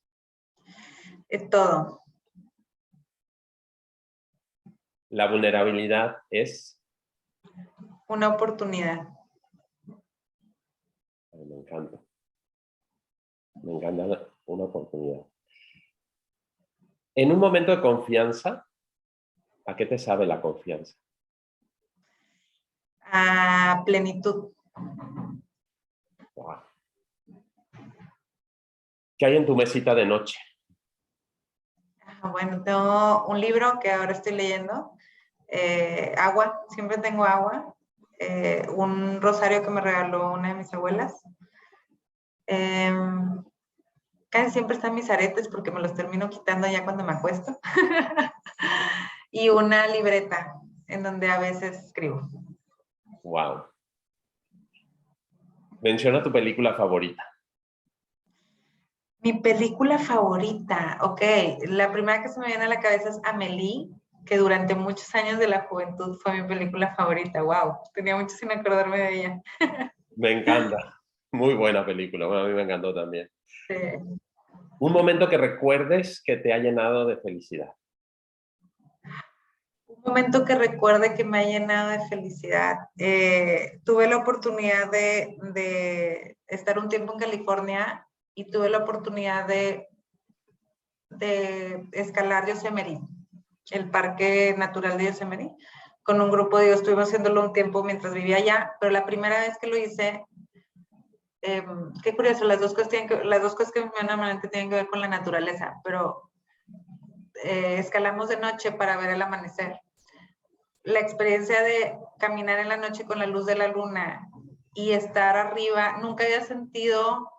Es todo. La vulnerabilidad es... Una oportunidad. Ay, me encanta. Me encanta una oportunidad. En un momento de confianza, ¿a qué te sabe la confianza? A plenitud. Wow. ¿Qué hay en tu mesita de noche? Bueno, tengo un libro que ahora estoy leyendo. Agua, siempre tengo agua. Un rosario que me regaló una de mis abuelas. Casi siempre están mis aretes porque me los termino quitando ya cuando me acuesto. Y una libreta en donde a veces escribo. Wow. Menciona tu película favorita. Mi película favorita, ok, la primera que se me viene a la cabeza es Amélie, que durante muchos años de la juventud fue mi película favorita. Wow, tenía mucho sin acordarme de ella. Me encanta. Muy buena película. Bueno, a mí me encantó también. Sí. Un momento que recuerdes que te ha llenado de felicidad. Un momento que recuerde que me ha llenado de felicidad. Tuve la oportunidad de estar un tiempo en California y tuve la oportunidad de escalar Yosemite, el Parque Natural de Yosemite. Con un grupo de ellos estuvimos haciéndolo un tiempo mientras vivía allá, pero la primera vez que lo hice, qué curioso, las dos cosas que me vienen a la mente tienen que ver con la naturaleza, pero escalamos de noche para ver el amanecer. La experiencia de caminar en la noche con la luz de la luna y estar arriba, nunca había sentido,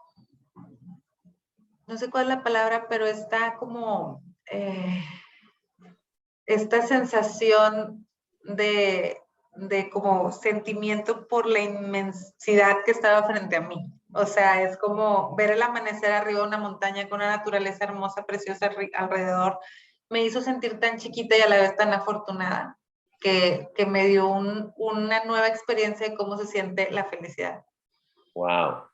no sé cuál es la palabra, pero está como esta sensación de como sentimiento por la inmensidad que estaba frente a mí. O sea, es como ver el amanecer arriba de una montaña con una naturaleza hermosa, preciosa alrededor. Me hizo sentir tan chiquita y a la vez tan afortunada que me dio una nueva experiencia de cómo se siente la felicidad. Wow.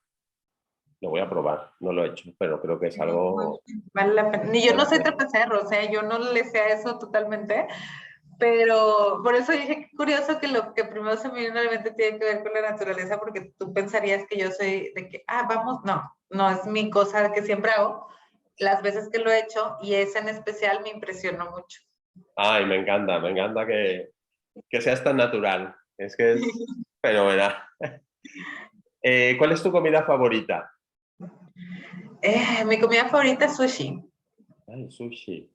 Lo voy a probar. No lo he hecho, pero creo que es algo... Vale la pena. Ni yo no soy trapecero, o sea, yo no le sé a eso totalmente, pero por eso dije, qué curioso que lo que primero se me viene a la mente tiene que ver con la naturaleza, porque tú pensarías que yo soy de que, vamos, no es mi cosa que siempre hago, las veces que lo he hecho, y esa en especial me impresionó mucho. Ay, me encanta que seas tan natural. Es que es fenomenal. ¿Cuál es tu comida favorita? Mi comida favorita es sushi. Ay, sushi.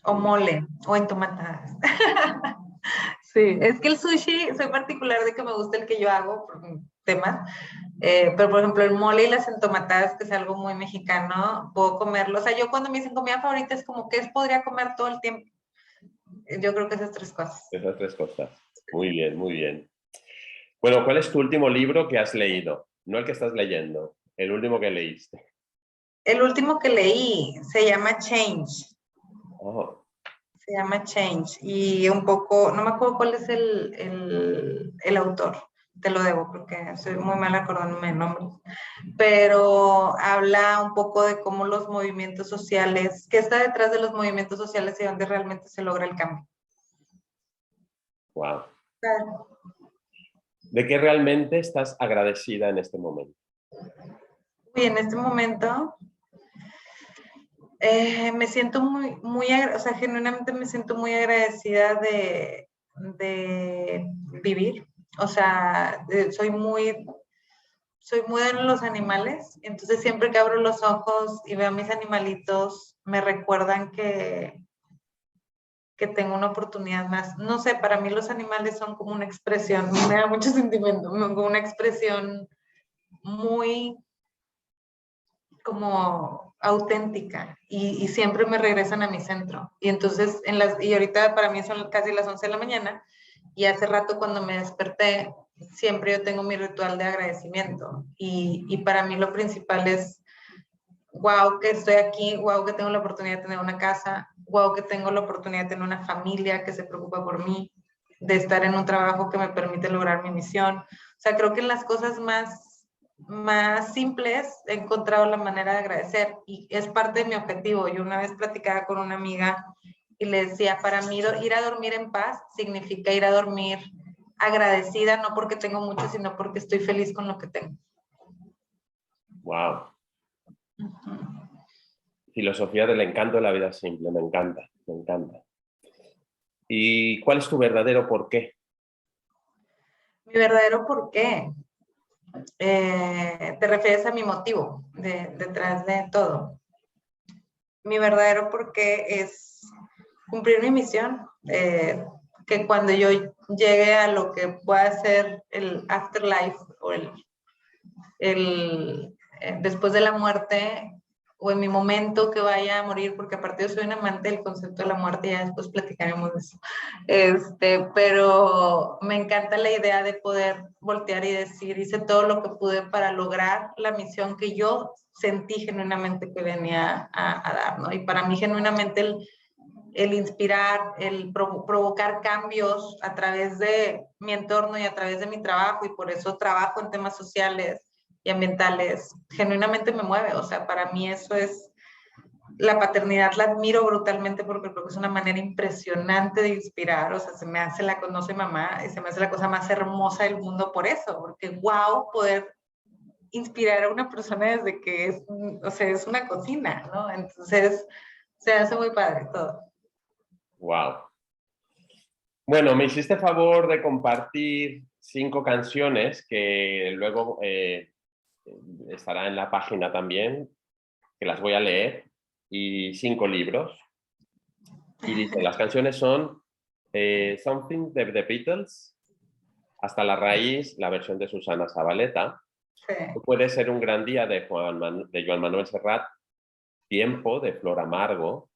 O mole, o entomatadas. Sí, es que el sushi, soy particular de que me gusta el que yo hago por temas, Pero, por ejemplo, el mole y las entomatadas, que es algo muy mexicano, puedo comerlo. O sea, yo cuando me dicen comida favorita es como que podría comer todo el tiempo. Yo creo que esas tres cosas. Esas tres cosas. Muy bien, muy bien. Bueno, ¿cuál es tu último libro que has leído? No el que estás leyendo, el último que leíste. El último que leí se llama Change. Oh, Se llama Change. Y un poco, no me acuerdo cuál es el autor. Te lo debo porque soy muy mala acordándome de nombres. Pero habla un poco de cómo los movimientos sociales, qué está detrás de los movimientos sociales y dónde realmente se logra el cambio. wow. Claro. ¿De qué realmente estás agradecida en este momento? Y en este momento me siento o sea, genuinamente me siento muy agradecida de vivir. O sea, soy muy de los animales, entonces siempre que abro los ojos y veo a mis animalitos, me recuerdan que tengo una oportunidad más. No sé, para mí los animales son como una expresión, me da mucho sentimiento, como una expresión muy como auténtica y siempre me regresan a mi centro. Y entonces, y ahorita para mí son casi las 11 de la mañana y hace rato cuando me desperté, siempre yo tengo mi ritual de agradecimiento y para mí lo principal es, wow, que estoy aquí, wow, que tengo la oportunidad de tener una casa, wow, que tengo la oportunidad de tener una familia que se preocupa por mí, de estar en un trabajo que me permite lograr mi misión. O sea, creo que en las cosas más simples he encontrado la manera de agradecer y es parte de mi objetivo. Yo una vez platicaba con una amiga y le decía, para mí ir a dormir en paz significa ir a dormir agradecida, no porque tengo mucho, sino porque estoy feliz con lo que tengo. Wow. Filosofía del encanto de la vida simple, me encanta, me encanta. ¿Y cuál es tu verdadero porqué? Mi verdadero porqué. Te refieres a mi motivo detrás de todo. Mi verdadero porqué es cumplir mi misión, que cuando yo llegue a lo que pueda ser el afterlife o después de la muerte o en mi momento que vaya a morir, porque aparte yo soy un amante del concepto de la muerte, ya después platicaremos de eso. Pero me encanta la idea de poder voltear y decir, hice todo lo que pude para lograr la misión que yo sentí genuinamente que venía a dar, ¿no? Y para mí genuinamente el inspirar, el provocar cambios a través de mi entorno y a través de mi trabajo, y por eso trabajo en temas sociales y ambientales, genuinamente me mueve. O sea, para mí eso es, la paternidad la admiro brutalmente porque creo que es una manera impresionante de inspirar. O sea, se me hace no soy mamá, y se me hace la cosa más hermosa del mundo por eso, porque wow, poder inspirar a una persona desde que es, o sea, es una cocina, ¿no? Entonces, se hace muy padre todo. Wow. Bueno, me hiciste favor de compartir 5 canciones que luego estará en la página también, que las voy a leer, y 5 libros. Y dice, las canciones son Something de The Beatles, Hasta la raíz, la versión de Susana Zabaleta. Sí. Puede ser un gran día de Joan Manuel Serrat, Tiempo de Flor Amargo,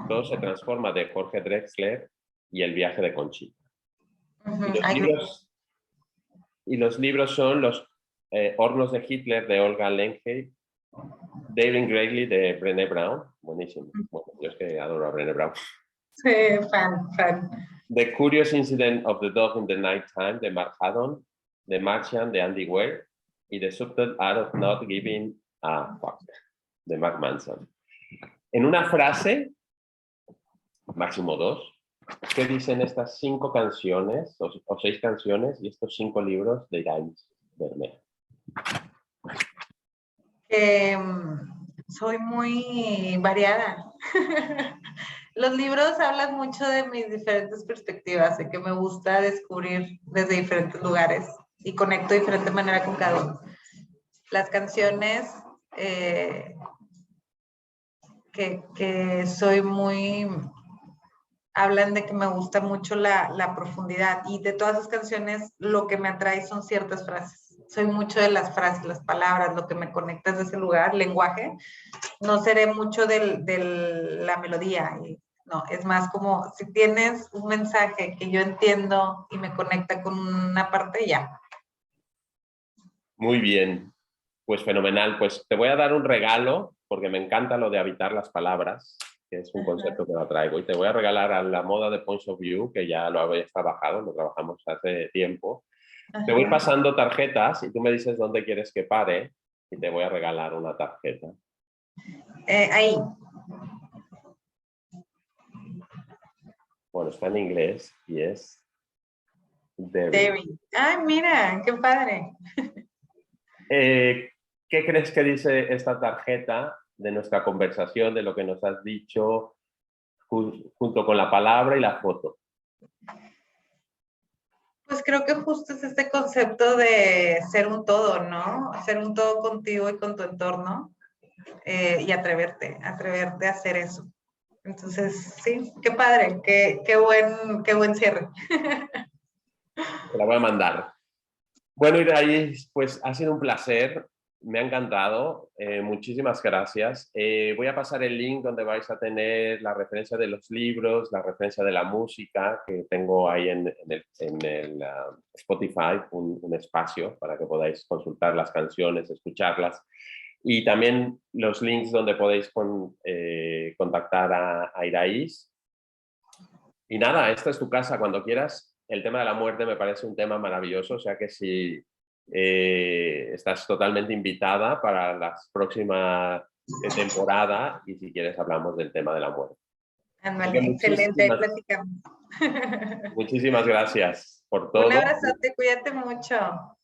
Todo se transforma de Jorge Drexler y El viaje de Conchita. Y los libros son Los hornos de Hitler de Olga Lenke, David Gregory de Brené Brown, buenísimo. Bueno, yo es que adoro a Brené Brown. Sí, fan. The Curious Incident of the Dog in the Nighttime de Mark Haddon, The Martian de Andy Weir y The Subtle Art of Not Giving a Fuck de Mark Manson. En una frase, máximo 2, ¿qué dicen estas 5 canciones o 6 canciones y estos 5 libros de Iraís Bermejo? Soy muy variada. Los libros hablan mucho de mis diferentes perspectivas, de que me gusta descubrir desde diferentes lugares y conecto de diferente manera con cada uno. Las canciones que soy muy... hablan de que me gusta mucho la profundidad, y de todas esas canciones lo que me atrae son ciertas frases. soy mucho de las frases, las palabras, lo que me conecta de ese lugar, lenguaje. No seré mucho de la melodía. No, es más como si tienes un mensaje que yo entiendo y me conecta con una parte, ya. Muy bien, pues fenomenal. Pues te voy a dar un regalo, porque me encanta lo de habitar las palabras, que es un concepto que lo traigo. Y te voy a regalar a la moda de Points of View, que ya lo habéis trabajado, lo trabajamos hace tiempo. Te voy pasando tarjetas y tú me dices dónde quieres que pare y te voy a regalar una tarjeta. Ahí. Bueno, está en inglés y es David. Ay, mira, qué padre. ¿Qué crees que dice esta tarjeta de nuestra conversación, de lo que nos has dicho, junto con la palabra y la foto? Pues creo que justo es este concepto de ser un todo, ¿no? Ser un todo contigo y con tu entorno y atreverte a hacer eso. Entonces, sí, qué padre, qué buen cierre. Te la voy a mandar. Bueno, Iraís, pues ha sido un placer, me ha encantado, muchísimas gracias. Voy a pasar el link donde vais a tener la referencia de los libros, la referencia de la música, que tengo ahí en el Spotify, un espacio para que podáis consultar las canciones, escucharlas. Y también los links donde podéis contactar a Iraís. Y nada, esta es tu casa cuando quieras. El tema de la muerte me parece un tema maravilloso, o sea que si estás totalmente invitada para las próximas temporada y si quieres hablamos del tema de la muerte. Ándale, excelente, platicamos. Muchísimas gracias por todo. Un abrazote, cuídate mucho.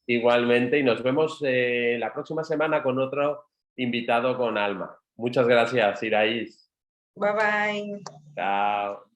Igualmente, y nos vemos la próxima semana con otro invitado con alma. Muchas gracias, Iraís. Bye bye. Chao.